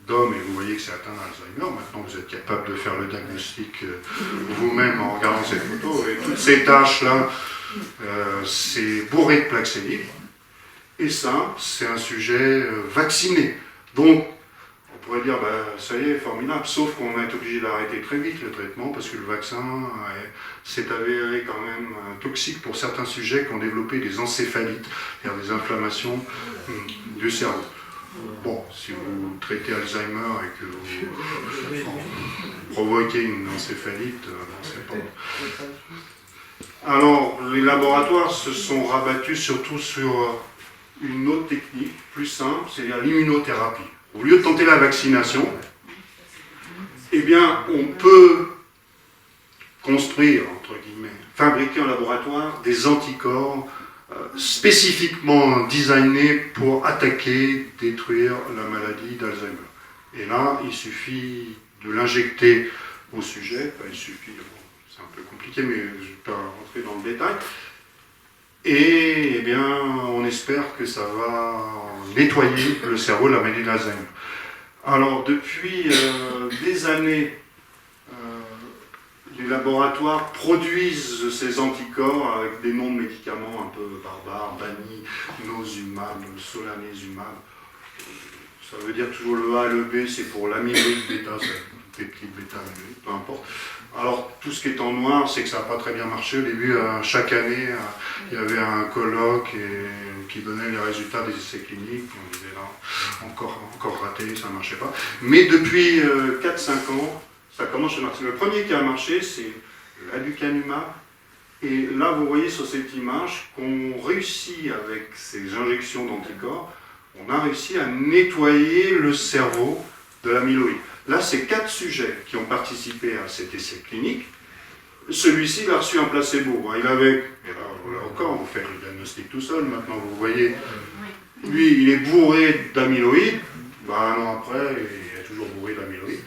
[SPEAKER 5] d'homme, et vous voyez que c'est atteint d'Alzheimer. Maintenant, vous êtes capable de faire le diagnostic vous-même en regardant cette photo. Et toutes ces taches-là, c'est bourré de plaques séniles. Et ça, c'est un sujet vacciné. Donc, on pourrait dire, ça y est, formidable, sauf qu'on a été obligé d'arrêter très vite le traitement parce que le vaccin s'est avéré quand même toxique pour certains sujets qui ont développé des encéphalites, c'est-à-dire des inflammations du cerveau. Bon, si vous traitez Alzheimer et que vous provoquez une encéphalite, c'est pas... Alors, les laboratoires se sont rabattus surtout sur une autre technique, plus simple, c'est-à-dire l'immunothérapie. Au lieu de tenter la vaccination, eh bien, on peut construire, entre guillemets, fabriquer en laboratoire des anticorps spécifiquement designés pour attaquer, détruire la maladie d'Alzheimer. Et là, il suffit de l'injecter au sujet, il suffit, c'est un peu compliqué, mais je ne vais pas rentrer dans le détail, et eh bien, on espère que ça va nettoyer le cerveau de la maladie d'Alzheimer. Alors, depuis des années, les laboratoires produisent ces anticorps avec des noms de médicaments un peu barbares, baninosumab, solanezumab. Ça veut dire toujours le A et le B, c'est pour l'amyloïde bêta, c'est peptide bêta, peu importe. Alors, tout ce qui est en noir, c'est que ça n'a pas très bien marché. Au début, chaque année, il y avait un colloque qui donnait les résultats des essais cliniques. On disait là, encore raté, ça ne marchait pas. Mais depuis 4-5 ans, ça commence à marcher. Le premier qui a marché, c'est l'aducanumab. Et là, vous voyez sur cette image qu'on réussit avec ces injections d'anticorps, on a réussi à nettoyer le cerveau de l'amyloïde. Là, c'est 4 sujets qui ont participé à cet essai clinique. Celui-ci, il a reçu un placebo. Il avait, et là encore, vous faites le diagnostic tout seul, maintenant vous voyez, lui, il est bourré d'amyloïde. Un an après, il est toujours bourré d'amyloïde.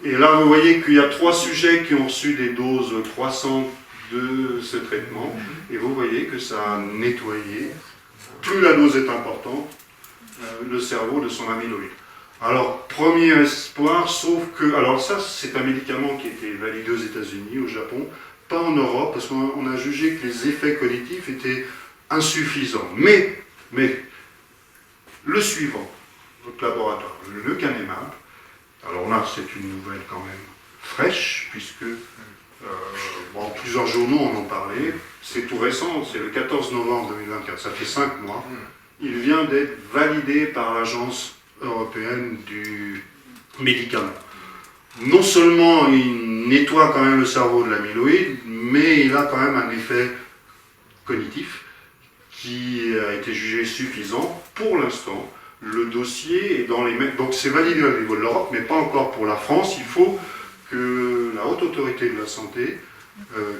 [SPEAKER 5] Et là, vous voyez qu'il y a 3 sujets qui ont reçu des doses croissantes de ce traitement. Et vous voyez que ça a nettoyé, plus la dose est importante, le cerveau de son amyloïde. Alors, premier espoir, sauf que... Alors ça, c'est un médicament qui a été validé aux États-Unis, au Japon, pas en Europe, parce qu'on a jugé que les effets cognitifs étaient insuffisants. Mais le suivant, notre laboratoire, le lecanemab, alors là, c'est une nouvelle quand même fraîche, puisque plusieurs journaux en ont parlé, c'est tout récent, c'est le 14 novembre 2024, ça fait 5 mois. Il vient d'être validé par l'Agence européenne du médicament. Non seulement il nettoie quand même le cerveau de l'amyloïde, mais il a quand même un effet cognitif qui a été jugé suffisant. Pour l'instant, le dossier est dans les mêmes... Donc c'est validé au niveau de l'Europe, mais pas encore pour la France. Il faut que la Haute Autorité de la Santé,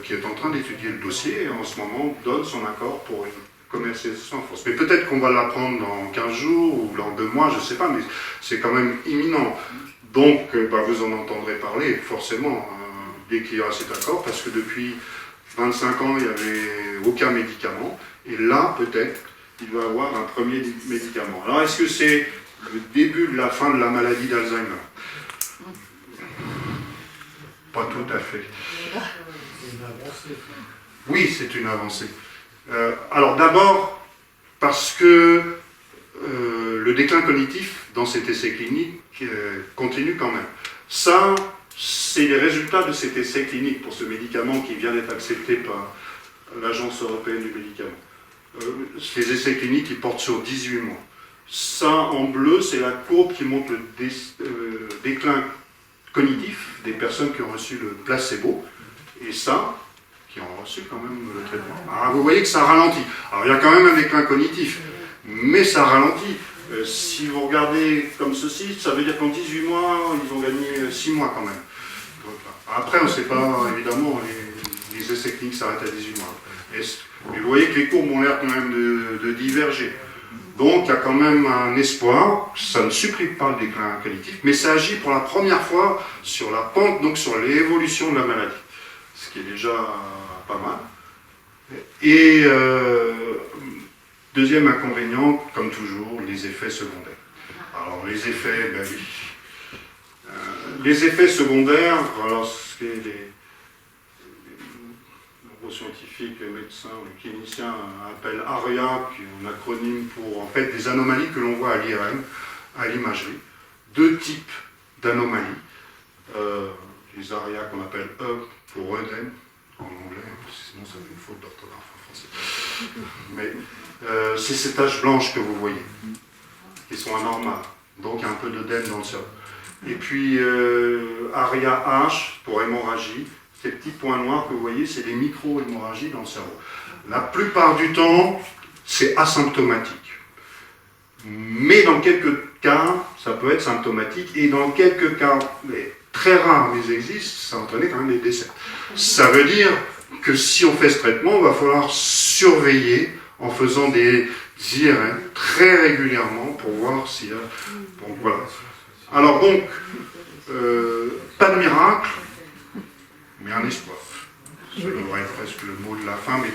[SPEAKER 5] qui est en train d'étudier le dossier, en ce moment, donne son accord pour une commercialisation en France. Mais peut-être qu'on va l'apprendre dans 15 jours ou dans 2 mois, je ne sais pas, mais c'est quand même imminent. Donc, vous en entendrez parler, forcément, dès qu'il y aura cet accord, parce que depuis 25 ans, il n'y avait aucun médicament, et là, peut-être, il va y avoir un premier médicament. Alors, est-ce que c'est le début de la fin de la maladie d'Alzheimer? Pas tout à fait. Oui, c'est une avancée. Alors d'abord, parce que le déclin cognitif dans cet essai clinique continue quand même. Ça, c'est les résultats de cet essai clinique pour ce médicament qui vient d'être accepté par l'Agence européenne du médicament. Les essais cliniques, ils portent sur 18 mois. Ça, en bleu, c'est la courbe qui montre le déclin cognitif des personnes qui ont reçu le placebo. Et ça, qui ont reçu quand même le traitement. Alors, vous voyez que ça ralentit. Alors il y a quand même un déclin cognitif, mais ça ralentit. Si vous regardez comme ceci, ça veut dire qu'en 18 mois, ils ont gagné 6 mois quand même. Donc, après, on ne sait pas, évidemment, les essais cliniques s'arrêtent à 18 mois. Mais vous voyez que les courbes ont l'air quand même de diverger. Donc il y a quand même un espoir, ça ne supprime pas le déclin cognitif, mais ça agit pour la première fois sur la pente, donc sur l'évolution de la maladie. Ce qui est déjà pas mal. Et deuxième inconvénient, comme toujours, les effets secondaires. Alors les effets, les effets secondaires, alors ce que les neuroscientifiques, les médecins, les cliniciens appellent ARIA, qui est un acronyme pour en fait des anomalies que l'on voit à l'IRM, à l'imagerie. 2 types d'anomalies. Les ARIA qu'on appelle E pour œdème, en anglais, sinon ça fait une faute d'orthographe en français. Mais c'est ces taches blanches que vous voyez, qui sont anormales. Donc il y a un peu d'œdème dans le cerveau. Et puis ARIA H pour hémorragie, ces petits points noirs que vous voyez, c'est des micro-hémorragies dans le cerveau. La plupart du temps, c'est asymptomatique. Mais dans quelques cas, ça peut être symptomatique, et dans quelques cas, mais très rares, mais ils existent, ça entraîne quand même des décès. Ça veut dire que si on fait ce traitement, il va falloir surveiller en faisant des IRM très régulièrement pour voir s'il y a... Donc voilà. Alors donc, pas de miracle, mais un espoir. Ça devrait être presque le mot de la fin, mais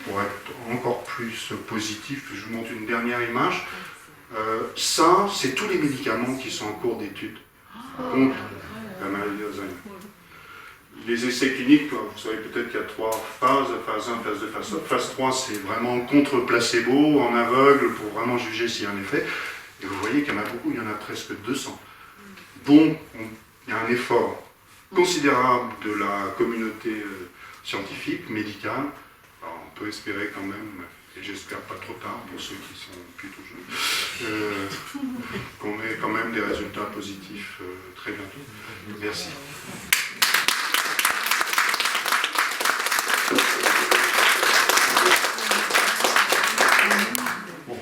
[SPEAKER 5] pour être encore plus positif, je vous montre une dernière image. Ça, c'est tous les médicaments qui sont en cours d'étude contre la maladie d'Alzheimer. Les essais cliniques, vous savez peut-être qu'il y a 3 phases, phase 1, phase 2, phase 3. Phase 3, c'est vraiment contre placebo, en aveugle, pour vraiment juger s'il y a un effet. Et vous voyez qu'il y en a beaucoup, il y en a presque 200. Donc, il y a un effort considérable de la communauté scientifique, médicale. Alors, on peut espérer quand même, et j'espère pas trop tard pour ceux qui sont plutôt jeunes, qu'on ait quand même des résultats positifs très bientôt. Merci. Bon.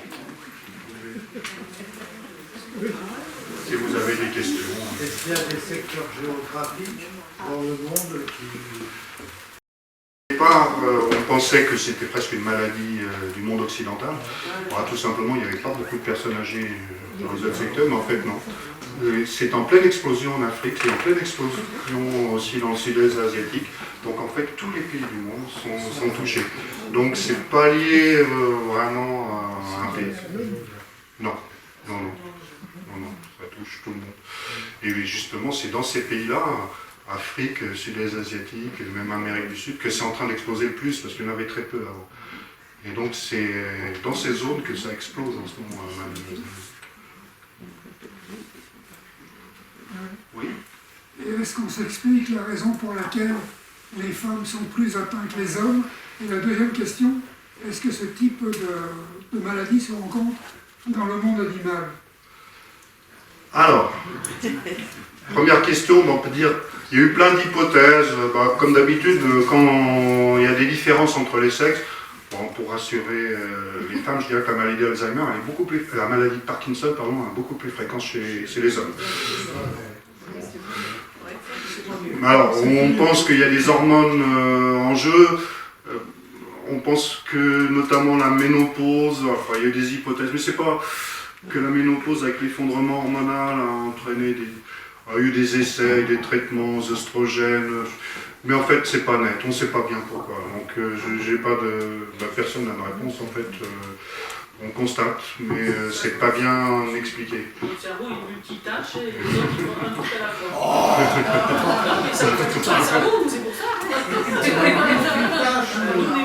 [SPEAKER 5] Si vous avez des questions.
[SPEAKER 6] Est-ce qu'il y a des secteurs géographiques dans le monde qui...
[SPEAKER 5] Au départ, on pensait que c'était presque une maladie du monde occidental. Tout simplement, il n'y avait pas beaucoup de personnes âgées dans les autres secteurs, mais en fait non. C'est en pleine explosion en Afrique, c'est en pleine explosion aussi dans le sud-est asiatique. Donc en fait, tous les pays du monde sont touchés. Donc c'est pas lié vraiment à un pays. Non, non, non, non, non, ça touche tout le monde. Et justement, c'est dans ces pays-là, Afrique, sud-est asiatique, et même Amérique du Sud, que c'est en train d'exploser le plus, parce qu'il y en avait très peu avant. Et donc c'est dans ces zones que ça explose en ce moment. Oui.
[SPEAKER 7] Et est-ce qu'on s'explique la raison pour laquelle les femmes sont plus atteintes que les hommes? Et la deuxième question, est-ce que ce type de maladie se rencontre dans le monde animal?
[SPEAKER 5] Alors, première question, on peut dire, il y a eu plein d'hypothèses. Comme d'habitude, quand il y a des différences entre les sexes, bon, pour rassurer les femmes, je dirais que la maladie d'Alzheimer, la maladie de Parkinson, pardon, est beaucoup plus fréquente chez les hommes. Alors, on pense qu'il y a des hormones en jeu. On pense que notamment la ménopause, enfin il y a des hypothèses, mais c'est pas que la ménopause avec l'effondrement hormonal a eu des essais, des traitements, des oestrogènes, mais en fait c'est pas net, on sait pas bien pourquoi. Donc j'ai pas personne n'a de réponse en fait. On constate, mais c'est pas bien expliqué.
[SPEAKER 8] Le cerveau il multitâche et les autres ils font un truc à la fois. Non, mais c'est pas le cerveau, c'est pour ça.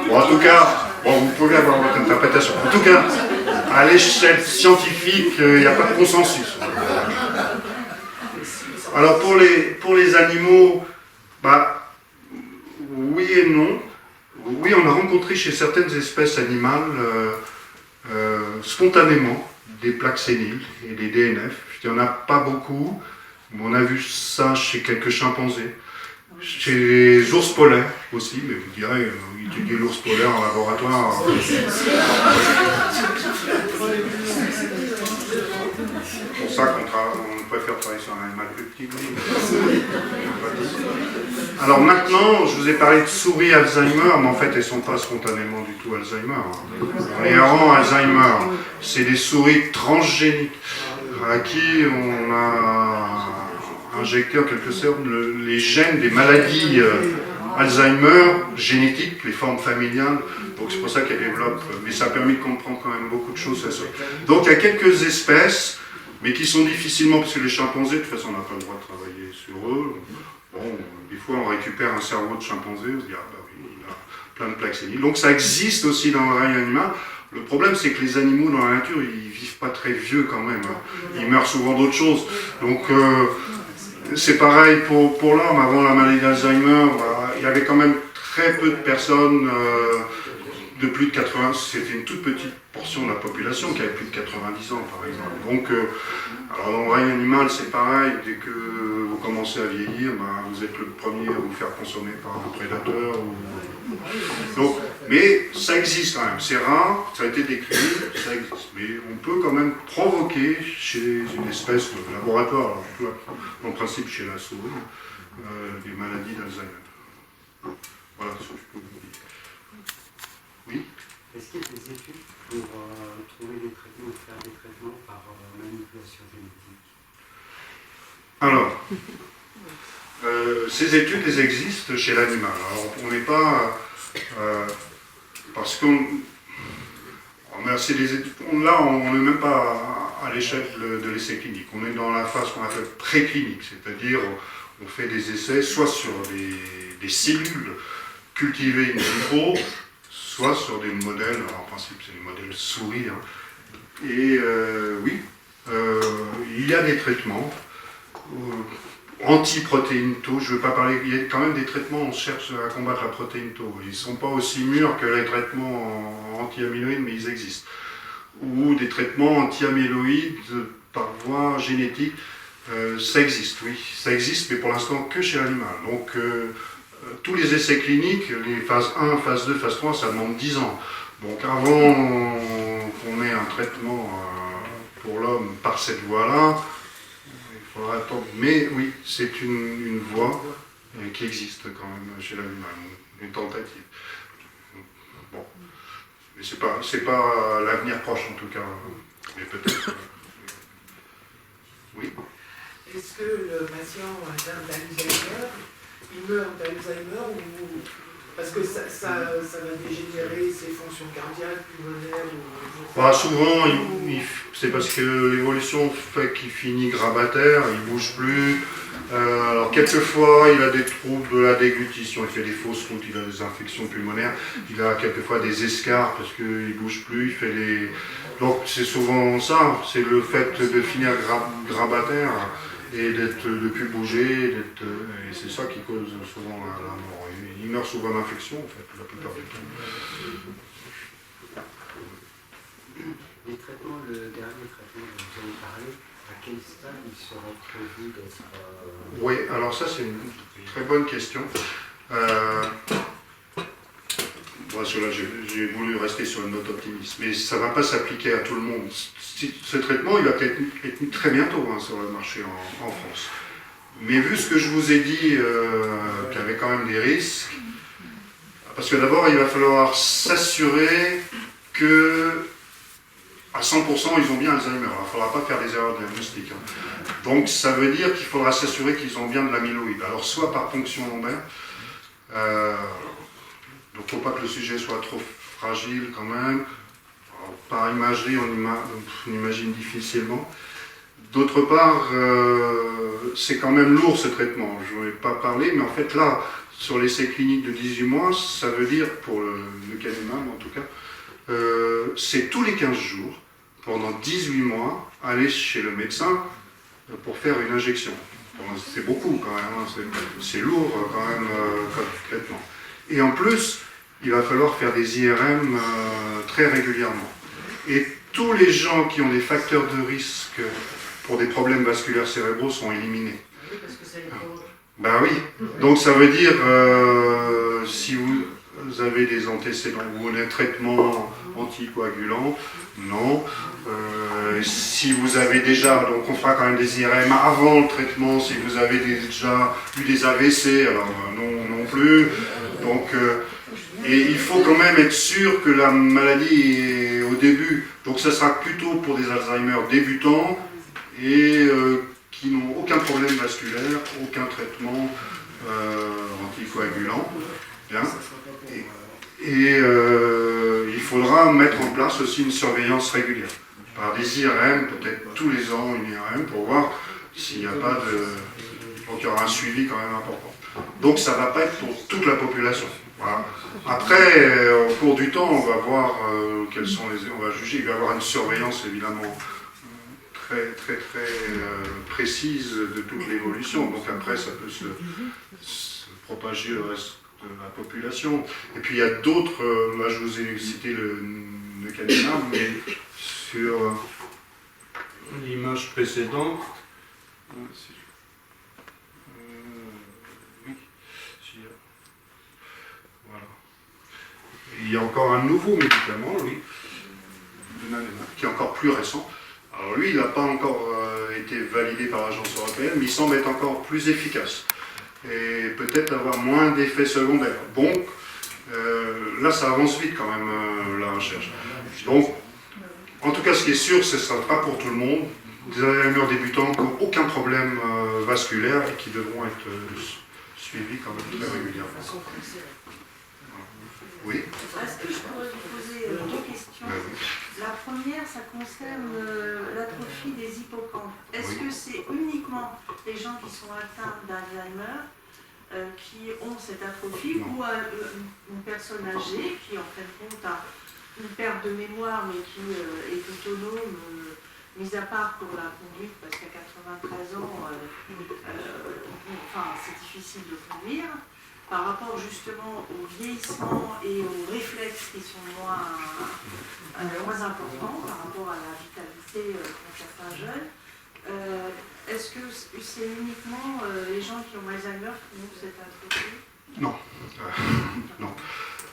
[SPEAKER 5] Bon, en tout cas, vous pouvez avoir votre interprétation. En tout cas, à l'échelle scientifique, il n'y a pas de consensus. Alors pour les animaux, oui et non. Oui, on a rencontré chez certaines espèces animales spontanément des plaques séniles et des DNF. Il n'y en a pas beaucoup, mais on a vu ça chez quelques chimpanzés. Chez les ours polaires aussi, mais vous direz, étudier l'ours polaire en laboratoire. C'est pour ça qu'on préfère travailler sur un animal plus petit. Alors maintenant, je vous ai parlé de souris Alzheimer, mais en fait elles ne sont pas spontanément du tout Alzheimer. Les errants Alzheimer, c'est des souris transgéniques à qui on a injecté en quelque sorte les gènes des maladies Alzheimer génétiques, les formes familiales. Donc c'est pour ça qu'elles développent, mais ça a permis de comprendre quand même beaucoup de choses. Donc il y a quelques espèces, mais qui sont difficilement, parce que les chimpanzés, de toute façon on n'a pas le droit de travailler sur eux. Bon, des fois on récupère un cerveau de chimpanzé, on se dit ah bah oui, il a plein de plaques séniles. Donc ça existe aussi dans le règne animal. Le problème c'est que les animaux dans la nature, ils vivent pas très vieux quand même. Ils meurent souvent d'autres choses. Donc c'est pareil pour l'homme. Avant la maladie d'Alzheimer, il y avait quand même très peu de personnes de plus de 80, c'était une toute petite portion de la population qui avait plus de 90 ans par exemple. Donc, alors dans le règne animal c'est pareil, dès que vous commencez à vieillir, vous êtes le premier à vous faire consommer par un prédateur. Donc, mais ça existe quand même, c'est rare, ça a été décrit, ça existe. Mais on peut quand même provoquer chez une espèce de laboratoire, alors, en principe chez la souris, des maladies d'Alzheimer. Voilà ce que je peux vous dire. Oui.
[SPEAKER 9] Est-ce qu'il y a des études pour trouver des traitements, faire des traitements par manipulation génétique?
[SPEAKER 5] Alors, ces études, elles existent chez l'animal. Alors, on n'est pas... parce qu'on... C'est des études, là, on n'est même pas à l'échelle de l'essai clinique. On est dans la phase qu'on appelle préclinique, c'est-à-dire on fait des essais soit sur des cellules cultivées in vitro, soit sur des modèles, alors en principe c'est des modèles souris. Et oui, il y a des traitements anti-protéine tau, je ne veux pas parler, il y a quand même des traitements, on cherche à combattre la protéine tau. Ils ne sont pas aussi mûrs que les traitements anti-amyloïdes, mais ils existent. Ou des traitements anti-amyloïdes par voie génétique, ça existe, oui, ça existe, mais pour l'instant que chez l'animal. Donc tous les essais cliniques, les phases 1, phase 2, phase 3, ça demande 10 ans. Donc avant qu'on ait un traitement pour l'homme par cette voie-là, il faudra attendre. Mais oui, c'est une voie qui existe quand même chez l'animal, une tentative. Bon, mais c'est pas l'avenir proche en tout cas, mais peut-être. Oui.
[SPEAKER 2] Est-ce que le patient atteint d'Alzheimer, il meurt d'Alzheimer ou... Parce que ça va dégénérer ses fonctions cardiaques, pulmonaires ou...
[SPEAKER 5] Bah, souvent, c'est parce que l'évolution fait qu'il finit grabataire, il ne bouge plus. Alors, quelquefois, il a des troubles de la déglutition, il fait des fausses routes, il a des infections pulmonaires, il a quelquefois des escarres parce qu'il ne bouge plus, il fait des... Donc, c'est souvent ça, c'est le fait de finir grabataire et de ne plus bouger, et c'est ça qui cause souvent la mort. Il meurt souvent d'infection, en fait, la plupart du temps.
[SPEAKER 9] Les traitements, le dernier traitement dont vous avez parlé, à quel stade il serait prévu d'être...
[SPEAKER 5] Oui, alors ça c'est une très bonne question. Là, j'ai voulu rester sur une note optimiste, mais ça ne va pas s'appliquer à tout le monde. Ce traitement, il va peut-être être mis très bientôt sur le marché en France. Mais vu ce que je vous ai dit, qu'il y avait quand même des risques, parce que d'abord, il va falloir s'assurer que à 100% ils ont bien Alzheimer. Il ne faudra pas faire des erreurs diagnostiques. Donc ça veut dire qu'il faudra s'assurer qu'ils ont bien de l'amyloïde. Alors soit par ponction lombaire, donc il ne faut pas que le sujet soit trop fragile quand même. Alors, par imagerie, on imagine difficilement. D'autre part, c'est quand même lourd ce traitement. Je ne vais pas parler, mais en fait là, sur l'essai clinique de 18 mois, ça veut dire, pour le lecanemab en tout cas, c'est tous les 15 jours, pendant 18 mois, aller chez le médecin pour faire une injection. C'est beaucoup quand même, c'est lourd quand même comme traitement. Et en plus, il va falloir faire des IRM très régulièrement. Et tous les gens qui ont des facteurs de risque pour des problèmes vasculaires cérébraux sont éliminés.
[SPEAKER 1] Oui, parce que c'est les pauvres.
[SPEAKER 5] Ben oui, donc ça veut dire, si vous avez des antécédents ou un traitement anticoagulant, non. Si vous avez déjà, donc on fera quand même des IRM avant le traitement, si vous avez déjà eu des AVC, alors non plus. Donc, et il faut quand même être sûr que la maladie est au début. Donc ça sera plutôt pour des Alzheimer débutants et qui n'ont aucun problème vasculaire, aucun traitement anticoagulant. Bien. Et il faudra mettre en place aussi une surveillance régulière, par des IRM, peut-être tous les ans une IRM, pour voir s'il n'y a pas de... Donc il y aura un suivi quand même important. Donc ça ne va pas être pour toute la population. Voilà. Après, au cours du temps, on va voir quels sont les... On va juger, il va y avoir une surveillance évidemment très précise de toute l'évolution. Donc après, ça peut se propager le reste de la population. Et puis il y a d'autres, là je vous ai cité le lecanemab, mais sur l'image précédente, voilà. Il y a encore un nouveau médicament, lui, qui est encore plus récent. Alors lui, il n'a pas encore été validé par l'agence européenne, mais il semble être encore plus efficace. Et peut-être avoir moins d'effets secondaires. Donc, là, ça avance vite quand même, la recherche. Donc, en tout cas, ce qui est sûr, ce ne sera pas pour tout le monde. Des Alzheimer débutants qui n'ont aucun problème vasculaire et qui devront être suivis quand même très régulièrement. Oui.
[SPEAKER 2] Est-ce que je pourrais vous poser deux questions? La première, ça concerne l'atrophie des hippocampes. Est-ce que c'est uniquement les gens qui sont atteints d'Alzheimer qui ont cette atrophie ou une personne âgée qui en fin de compte a une perte de mémoire mais qui est autonome, mis à part pour la conduite parce qu'à 93 ans, c'est difficile de conduire. Par rapport justement au vieillissement et aux réflexes qui sont moins importants par rapport à la vitalité pour certains jeunes, est-ce que c'est uniquement les gens qui ont Alzheimer qui ont cette atrophie?
[SPEAKER 5] Non. Non.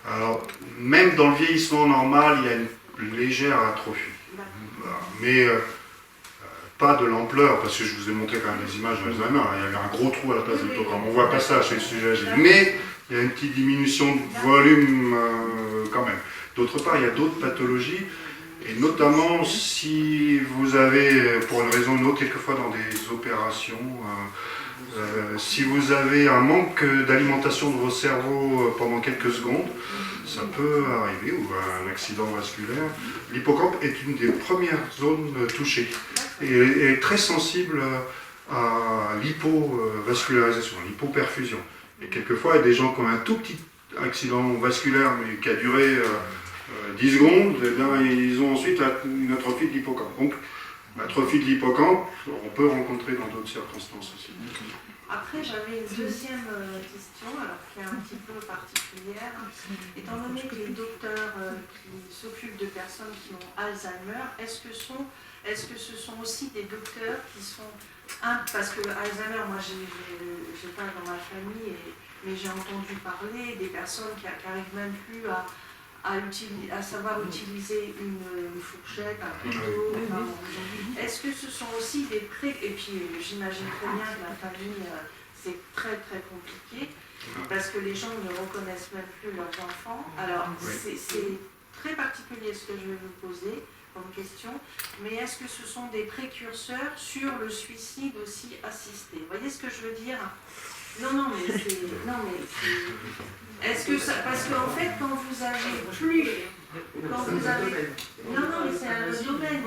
[SPEAKER 5] Alors, même dans le vieillissement normal, il y a une légère atrophie. Mais pas de l'ampleur, parce que je vous ai montré quand même des images d'Alzheimer, il y avait un gros trou à la place du hippocampe. On ne voit pas ça chez le sujet âgé. Mais il y a une petite diminution de volume quand même. D'autre part, il y a d'autres pathologies. Et notamment si vous avez, pour une raison ou une autre, quelquefois dans des opérations, si vous avez un manque d'alimentation de vos cerveaux pendant quelques secondes, ça peut arriver, ou un accident vasculaire. L'hippocampe est une des premières zones touchées et est très sensible à l'hypovascularisation, à l'hypoperfusion. Et quelquefois, il y a des gens qui ont un tout petit accident vasculaire, mais qui a duré 10 secondes, eh bien, ils ont ensuite une atrophie de l'hippocampe. Donc, l'atrophie de l'hippocampe, on peut rencontrer dans d'autres circonstances aussi.
[SPEAKER 2] Après, j'avais une deuxième question, alors qui est un petit peu particulière. Étant donné que les docteurs qui s'occupent de personnes qui ont Alzheimer, est-ce que ce sont aussi des docteurs qui sont... parce que Alzheimer, moi, j'ai pas dans ma famille, mais j'ai entendu parler des personnes qui n'arrivent même plus à savoir utiliser une fourchette, un couteau. Est-ce que ce sont aussi des et puis j'imagine très bien que la famille, c'est très très compliqué, parce que les gens ne reconnaissent même plus leurs enfants. Alors c'est très particulier ce que je vais vous poser comme question, mais est-ce que ce sont des précurseurs sur le suicide aussi assisté? Vous voyez ce que je veux dire? Non, mais c'est... Est-ce que ça... Parce qu'en fait, quand vous avez plus... Non, mais c'est un autre domaine.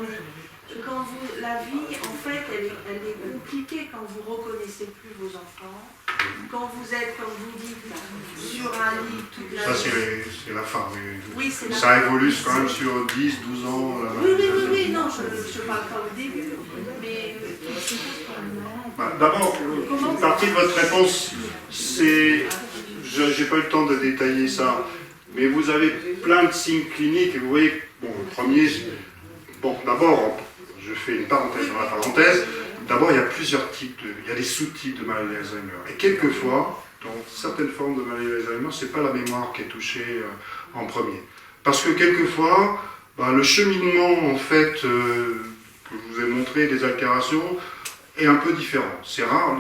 [SPEAKER 2] La vie, en fait, elle est compliquée quand vous ne reconnaissez plus vos enfants. Quand vous êtes, comme vous dites, sur un lit toute la
[SPEAKER 5] vie. Ça, c'est la fin.
[SPEAKER 2] Oui, c'est la fin.
[SPEAKER 5] Ça évolue quand même sur 10, 12 ans.
[SPEAKER 2] Oui, non, je parle pas au début. Mais...
[SPEAKER 5] D'abord, une partie de votre réponse, c'est... Je n'ai pas eu le temps de détailler ça, mais vous avez plein de signes cliniques et vous voyez, bon, le premier... Bon, d'abord, je fais une parenthèse dans la parenthèse. D'abord, il y a plusieurs types, il y a des sous-types de maladie d'Alzheimer. Et quelquefois, dans certaines formes de maladie d'Alzheimer, ce n'est pas la mémoire qui est touchée en premier. Parce que quelquefois, le cheminement, en fait, que je vous ai montré, des altérations, est un peu différent. C'est rare.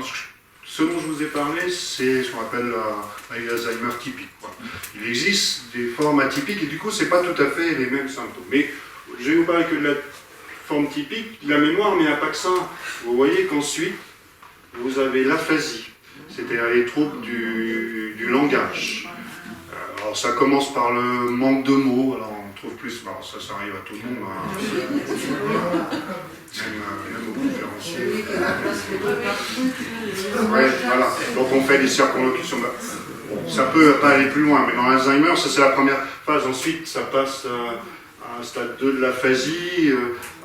[SPEAKER 5] Ce dont je vous ai parlé, c'est ce qu'on appelle la maladie d'Alzheimer typique. Il existe des formes atypiques et du coup, ce n'est pas tout à fait les mêmes symptômes. Mais je vais vous parler que de la forme typique, la mémoire, mais il n'y a pas que ça. Vous voyez qu'ensuite, vous avez l'aphasie, c'est-à-dire les troubles du langage. Alors ça commence par le manque de mots, alors on trouve plus, ça arrive à tout le monde, même aux conférenciers. Ouais, voilà. Donc on fait des circonlocutions. Bon, ça peut pas aller plus loin, mais dans l'Alzheimer, ça c'est la première phase. Ensuite, ça passe à un stade 2 de l'aphasie,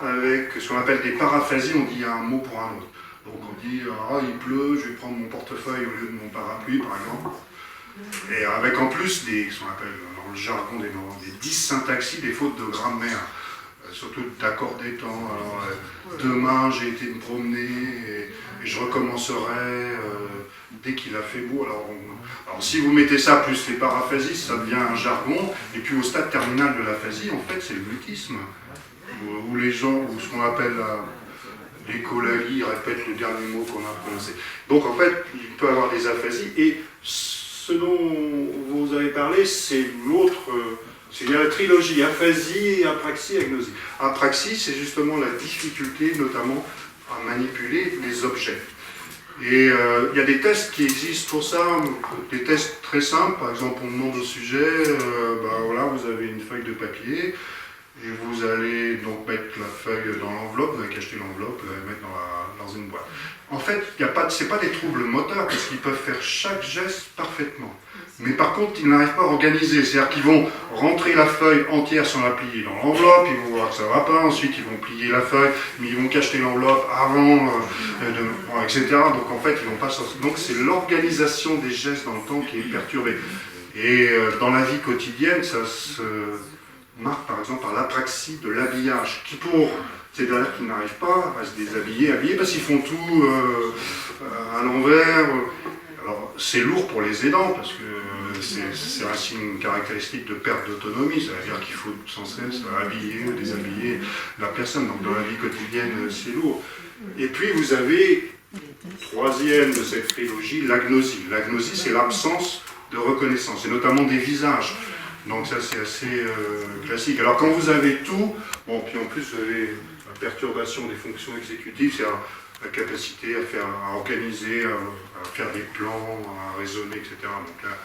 [SPEAKER 5] avec ce qu'on appelle des paraphasies, on dit un mot pour un autre. Donc on dit il pleut, je vais prendre mon portefeuille au lieu de mon parapluie, par exemple. Et avec en plus ce qu'on appelle dans le jargon des dysyntaxies, des fautes de grammaire, surtout d'accords des temps. Alors, demain j'ai été me promener et je recommencerai dès qu'il a fait beau. Alors si vous mettez ça plus les paraphasies, ça devient un jargon. Et puis au stade terminal de l'aphasie, en fait, c'est le mutisme, où les gens, ou ce qu'on appelle l'écholalie, répètent le dernier mot qu'on a prononcé. Donc en fait, il peut y avoir des aphasies. Et ce dont vous avez parlé, c'est l'autre, c'est la trilogie, aphasie, apraxie, agnosie. Apraxie, c'est justement la difficulté, notamment, à manipuler les objets. Et il y a des tests qui existent pour ça, des tests très simples. Par exemple, on demande au sujet, voilà, vous avez une feuille de papier, et vous allez donc mettre la feuille dans l'enveloppe, vous allez cacheter l'enveloppe, vous allez mettre dans une boîte. En fait, ce n'est pas des troubles moteurs, parce qu'ils peuvent faire chaque geste parfaitement. Mais par contre, ils n'arrivent pas à organiser. C'est-à-dire qu'ils vont rentrer la feuille entière sans la plier dans l'enveloppe, ils vont voir que ça ne va pas, ensuite ils vont plier la feuille, mais ils vont cacheter l'enveloppe avant, etc. Donc en fait, ils ne vont pas sortir. Donc c'est l'organisation des gestes dans le temps qui est perturbée. Et dans la vie quotidienne, ça se marque par exemple par l'apraxie de l'habillage, qui pour c'est-à-dire qu'ils n'arrivent pas à se déshabiller, habiller, parce qu'ils font tout à l'envers. Alors c'est lourd pour les aidants, parce que c'est un signe caractéristique de perte d'autonomie, ça veut dire qu'il faut sans cesse habiller ou déshabiller la personne. Donc dans la vie quotidienne, c'est lourd. Et puis vous avez, troisième de cette trilogie, l'agnosie. L'agnosie, c'est l'absence de reconnaissance, et notamment des visages. Donc ça c'est assez classique. Alors quand vous avez tout, bon, puis en plus vous avez la perturbation des fonctions exécutives, c'est la capacité à organiser, à faire des plans, à raisonner, etc. Donc là,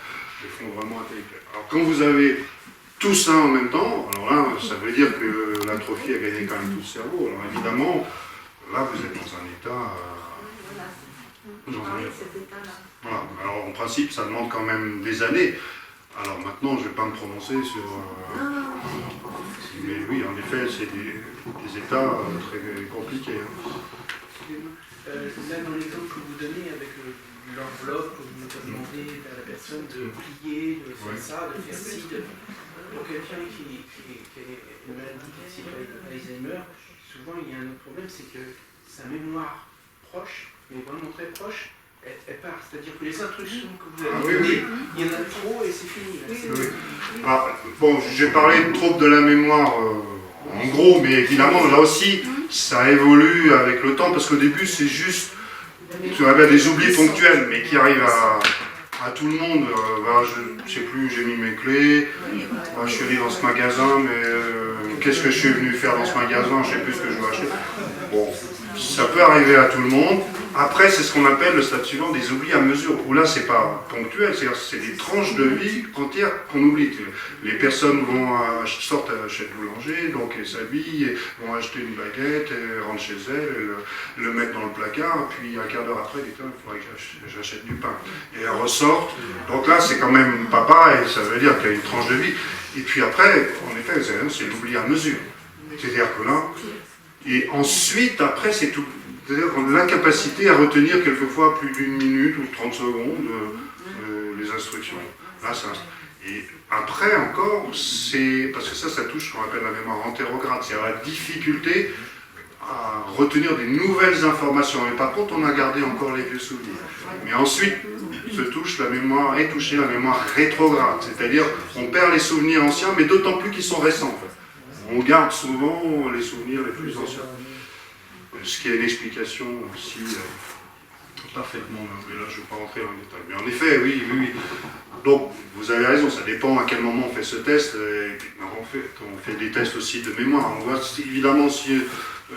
[SPEAKER 5] l'effondrement intellectuel. Alors quand vous avez tout ça en même temps, alors là, ça veut dire que l'atrophie a gagné quand même tout le cerveau. Alors évidemment, là vous êtes dans un état... Voilà. Alors en principe, ça demande quand même des années. Alors maintenant, je ne vais pas me prononcer sur... mais oui, en effet, c'est des états très compliqués.
[SPEAKER 10] Là, dans l'exemple que vous donnez avec l'enveloppe, vous nous demandez à la personne de plier, de faire ça, de faire ci. Pour quelqu'un qui a une maladie qui s'appelle Alzheimer, souvent il y a un autre problème, c'est que sa mémoire proche, mais vraiment très proche, elle part. C'est-à-dire que les instructions que vous avez données, il y en a trop et c'est fini.
[SPEAKER 5] Alors, bon, j'ai parlé de troubles de la mémoire en gros, mais évidemment, là aussi, ça évolue avec le temps, parce qu'au début, c'est juste, tu avais des oublis ponctuels, mais qui arrivent à tout le monde. Je ne sais plus, j'ai mis mes clés, je suis allé dans ce magasin, mais qu'est-ce que je suis venu faire dans ce magasin, je ne sais plus ce que je veux acheter. Bon, ça peut arriver à tout le monde. Après, c'est ce qu'on appelle le stade suivant des oublis à mesure, où là, c'est pas ponctuel, c'est des tranches de vie entières qu'on oublie. Les personnes sortent chez le boulanger, donc elles s'habillent, vont acheter une baguette, elles rentrent chez elles, le mettent dans le placard, puis un quart d'heure après, elles disent, il faudrait que j'achète du pain. Et elles ressortent. Donc là, c'est quand même pas pareil, ça veut dire qu'il y a une tranche de vie. Et puis après, en effet, c'est l'oubli à mesure. C'est-à-dire que là, et ensuite, après, c'est tout. C'est-à-dire qu'on a l'incapacité à retenir quelquefois plus d'une minute ou 30 secondes les instructions. Là, et après encore, c'est parce que ça touche ce qu'on appelle la mémoire antérograde, c'est-à-dire la difficulté à retenir des nouvelles informations. Mais par contre, on a gardé encore les vieux souvenirs. Mais ensuite, est touchée la mémoire rétrograde, c'est-à-dire on perd les souvenirs anciens, mais d'autant plus qu'ils sont récents. En fait. On garde souvent les souvenirs les plus anciens. Ce qui est une explication aussi parfaitement, mais là je ne vais pas rentrer dans le détail. Mais en effet, oui. Donc, vous avez raison, ça dépend à quel moment on fait ce test. Et puis, on fait des tests aussi de mémoire. On voit évidemment si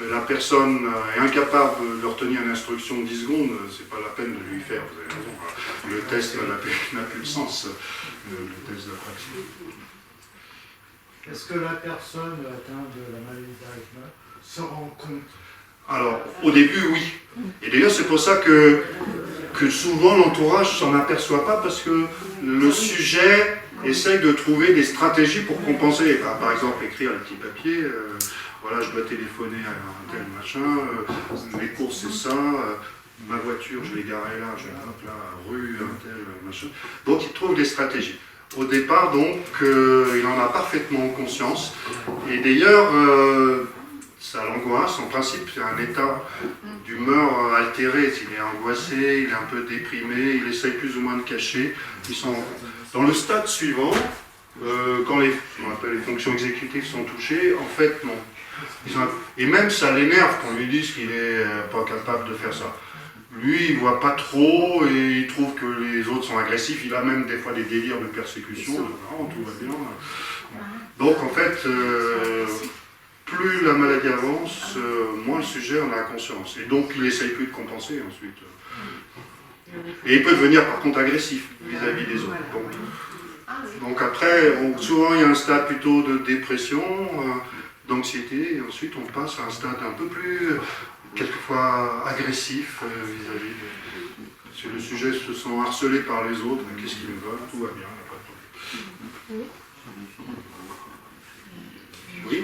[SPEAKER 5] la personne est incapable de retenir une instruction de 10 secondes, c'est pas la peine de lui faire, vous avez raison. Le test n'a plus de sens, le test d'attraction.
[SPEAKER 6] Est-ce que la personne atteinte de la maladie d'Alzheimer se rend compte?
[SPEAKER 5] Alors, au début, oui. Et d'ailleurs, c'est pour ça que souvent l'entourage s'en aperçoit pas, parce que le sujet essaye de trouver des stratégies pour compenser. Par exemple, écrire un petit papier, voilà, je dois téléphoner à un tel machin, les courses c'est ça, ma voiture, je l'ai garée là, hop là, rue, un tel machin. Donc, il trouve des stratégies. Au départ, donc, il en a parfaitement conscience. Et d'ailleurs, ça l'angoisse, en principe, c'est un état d'humeur altéré. S'il est angoissé, il est un peu déprimé, il essaye plus ou moins de cacher. Ils sont dans le stade suivant, quand on appelle les fonctions exécutives sont touchées, en fait, non. Et même ça l'énerve qu'on lui dise qu'il n'est pas capable de faire ça. Lui, il ne voit pas trop et il trouve que les autres sont agressifs. Il a même des fois des délires de persécution. Non, tout va bien. Donc, en fait, plus la maladie avance, moins le sujet en a conscience. Et donc, il n'essaye plus de compenser ensuite. Et il peut devenir, par contre, agressif vis-à-vis des autres. Donc après, souvent, il y a un stade plutôt de dépression, d'anxiété, et ensuite, on passe à un stade un peu plus, quelquefois, agressif vis-à-vis de... Si le sujet se sent harcelé par les autres, qu'est-ce qu'ils veulent, tout va bien, il n'y a pas de problème. Oui.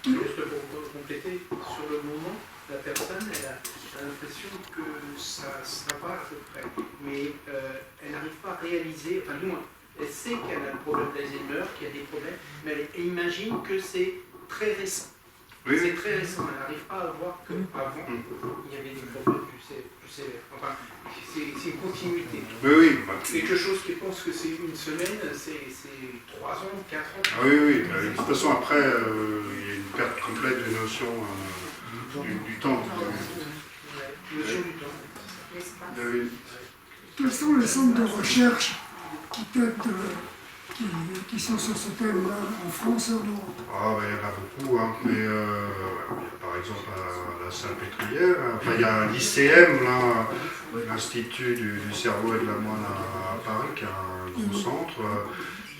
[SPEAKER 10] Juste pour compléter, sur le moment, la personne elle a l'impression que ça va à peu près, mais elle n'arrive pas à réaliser, enfin du moins, elle sait qu'elle a un problème d'Alzheimer, qu'il y a des problèmes, mais elle imagine que c'est très récent. Oui. C'est très récent, elle n'arrive pas à voir qu'avant, il y avait des problèmes du sévères. Enfin, c'est une continuité.
[SPEAKER 5] Oui, oui.
[SPEAKER 10] Quelque chose qui pense que c'est une semaine, c'est 3 ans, 4 ans.
[SPEAKER 5] Ah oui, oui. De toute façon, après, il y a une perte complète de notion du temps.
[SPEAKER 10] Notion du temps.
[SPEAKER 7] Quels sont les centres de recherche qui qui sont sur ce thème-là en France et en Europe?
[SPEAKER 5] Ah, ben, il y en a beaucoup, hein. Mais par exemple à la Salpêtrière, enfin, il y a l'ICM, là, l'Institut du cerveau et de la moelle à Paris, qui a un gros centre.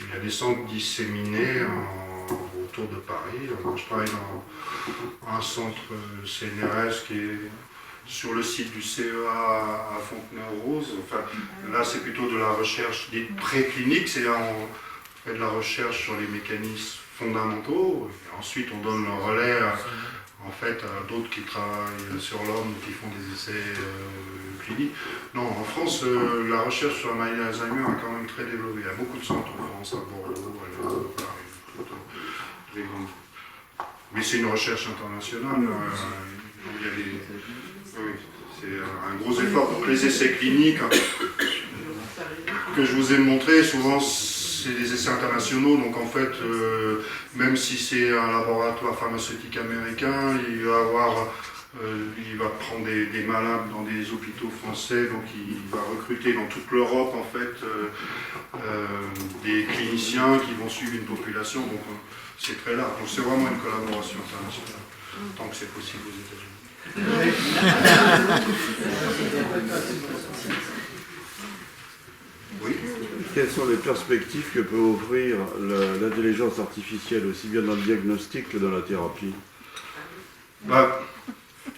[SPEAKER 5] Il y a des centres disséminés autour de Paris. Moi, je travaille dans un centre CNRS qui est sur le site du CEA à Fontenay-aux-Roses. Enfin, là, c'est plutôt de la recherche dite préclinique, c'est-à-dire on fait de la recherche sur les mécanismes fondamentaux. Et ensuite, on donne le relais en fait, à d'autres qui travaillent sur l'homme, qui font des essais cliniques. Non, en France, la recherche sur la maladie d'Alzheimer est quand même très développée. Il y a beaucoup de centres en France, à Bordeaux, à Lyon, à Paris. Mais c'est une recherche internationale. Il y a oui, c'est un gros effort. Donc les essais cliniques que je vous ai montrés, souvent c'est des essais internationaux. Donc en fait, même si c'est un laboratoire pharmaceutique américain, il va prendre des malades dans des hôpitaux français. Donc il va recruter dans toute l'Europe en fait des cliniciens qui vont suivre une population. Donc c'est très large. Donc c'est vraiment une collaboration internationale, tant que c'est possible aux États-Unis. Oui.
[SPEAKER 4] Quelles sont les perspectives que peut offrir l'intelligence artificielle, aussi bien dans le diagnostic que dans la thérapie?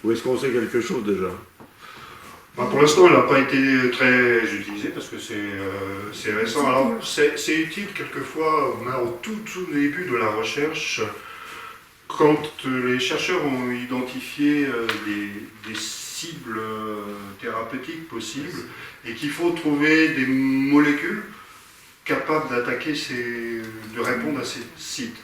[SPEAKER 4] Ou est-ce qu'on sait quelque chose déjà?
[SPEAKER 5] Pour l'instant, elle n'a pas été très utilisée parce que c'est récent. Alors, c'est utile quelquefois, au tout début de la recherche, quand les chercheurs ont identifié des cibles thérapeutiques possibles et qu'il faut trouver des molécules capables d'attaquer de répondre à ces sites.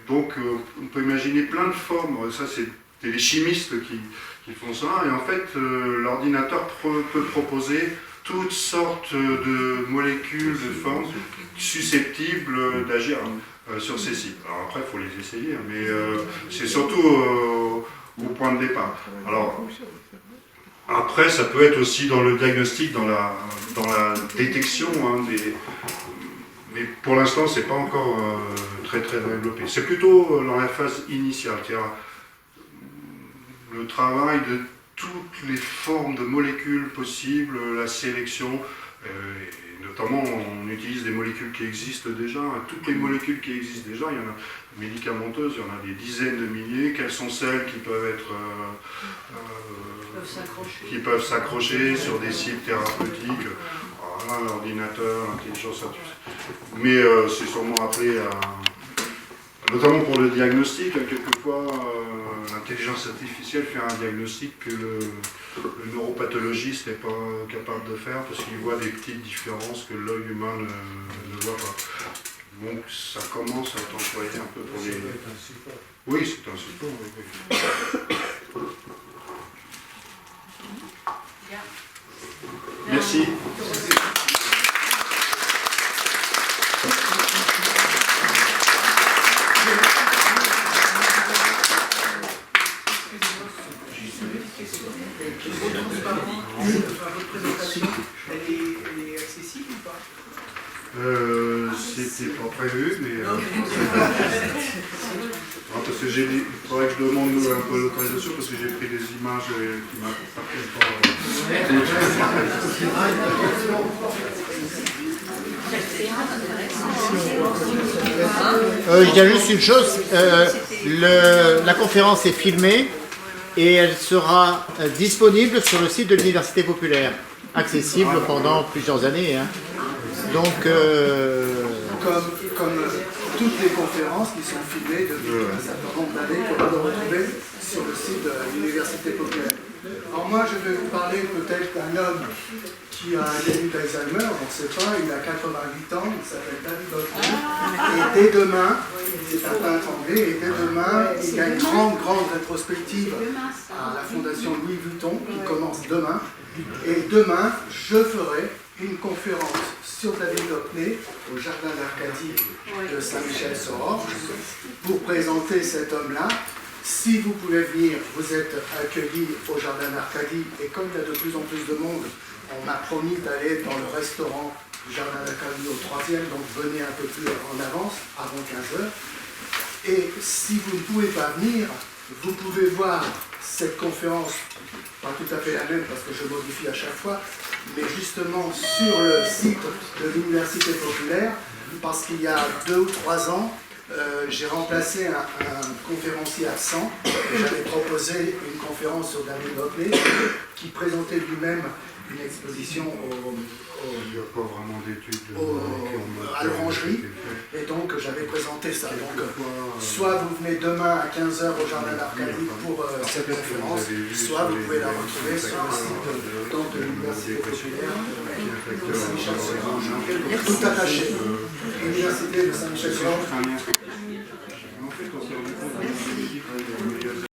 [SPEAKER 5] Donc on peut imaginer plein de formes, ça c'est les chimistes qui font ça, et en fait l'ordinateur peut proposer toutes sortes de molécules, de formes susceptibles d'agir sur ces sites. Alors après, il faut les essayer, mais c'est surtout au point de départ. Alors, après, ça peut être aussi dans le diagnostic, dans la détection, mais pour l'instant, c'est pas encore très développé. C'est plutôt dans la phase initiale, c'est-à-dire le travail de toutes les formes de molécules possibles, la sélection, notamment on utilise des molécules qui existent déjà, toutes les molécules qui existent déjà, il y en a médicamenteuses, il y en a des dizaines de milliers. Quelles sont celles qui peuvent être qui peuvent s'accrocher sur des cibles thérapeutiques? L'ordinateur, l'intelligence artificielle. Mais c'est sûrement appelé à, notamment pour le diagnostic, quelquefois l'intelligence artificielle fait un diagnostic que le neuropathologiste n'est pas capable de faire parce qu'il voit des petites différences que l'œil humain ne voit pas. Donc ça commence à être employé un peu pour les... Oui, c'est un support. Oui. Merci.
[SPEAKER 10] Votre présentation, elle est accessible ou pas?
[SPEAKER 5] C'était pas prévu, mais... parce que il faudrait que je demande un peu l'autorisation parce que j'ai pris des images qui m'appartiennent pas.
[SPEAKER 3] Il y a juste une chose, la conférence est filmée et elle sera disponible sur le site de l'Université populaire, accessible pendant plusieurs années. Hein. Donc,
[SPEAKER 11] comme toutes les conférences qui sont filmées depuis un certain nombre d'années, qu'on peut retrouver sur le site de l'Université populaire. Alors moi, je vais vous parler peut-être d'un homme qui a un début d'Alzheimer, on ne sait pas, il a 88 ans, il s'appelle David Hockney, et dès demain, c'est un peintre anglais, et dès demain, il y a une grande rétrospective à la Fondation Louis Vuitton qui commence demain, et demain, je ferai une conférence sur David Hockney au Jardin d'Arcadie de Saint-Michel-sur-Orge pour présenter cet homme-là, Si vous pouvez venir, vous êtes accueillis au Jardin d'Arcadie, et comme il y a de plus en plus de monde, on m'a promis d'aller dans le restaurant du Jardin d'Arcadie au 3e, donc venez un peu plus en avance, avant 15h. Et si vous ne pouvez pas venir, vous pouvez voir cette conférence, pas tout à fait la même parce que je modifie à chaque fois, mais justement sur le site de l'Université populaire, parce qu'il y a 2 ou 3 ans, j'ai remplacé un conférencier absent. J'avais proposé une conférence sur David Hockney qui présentait lui-même une exposition
[SPEAKER 5] Il n'y a pas vraiment d'études
[SPEAKER 11] à l'orangerie, et donc j'avais présenté ça. Donc, soit vous venez demain à 15h au Jardin d'Arcadie pour cette conférence, soit vous pouvez la retrouver sur le site de l'Université populaire de Saint-Michel-sur-Orge. Tout attaché. L'Université de Saint-Michel-sur-Orge.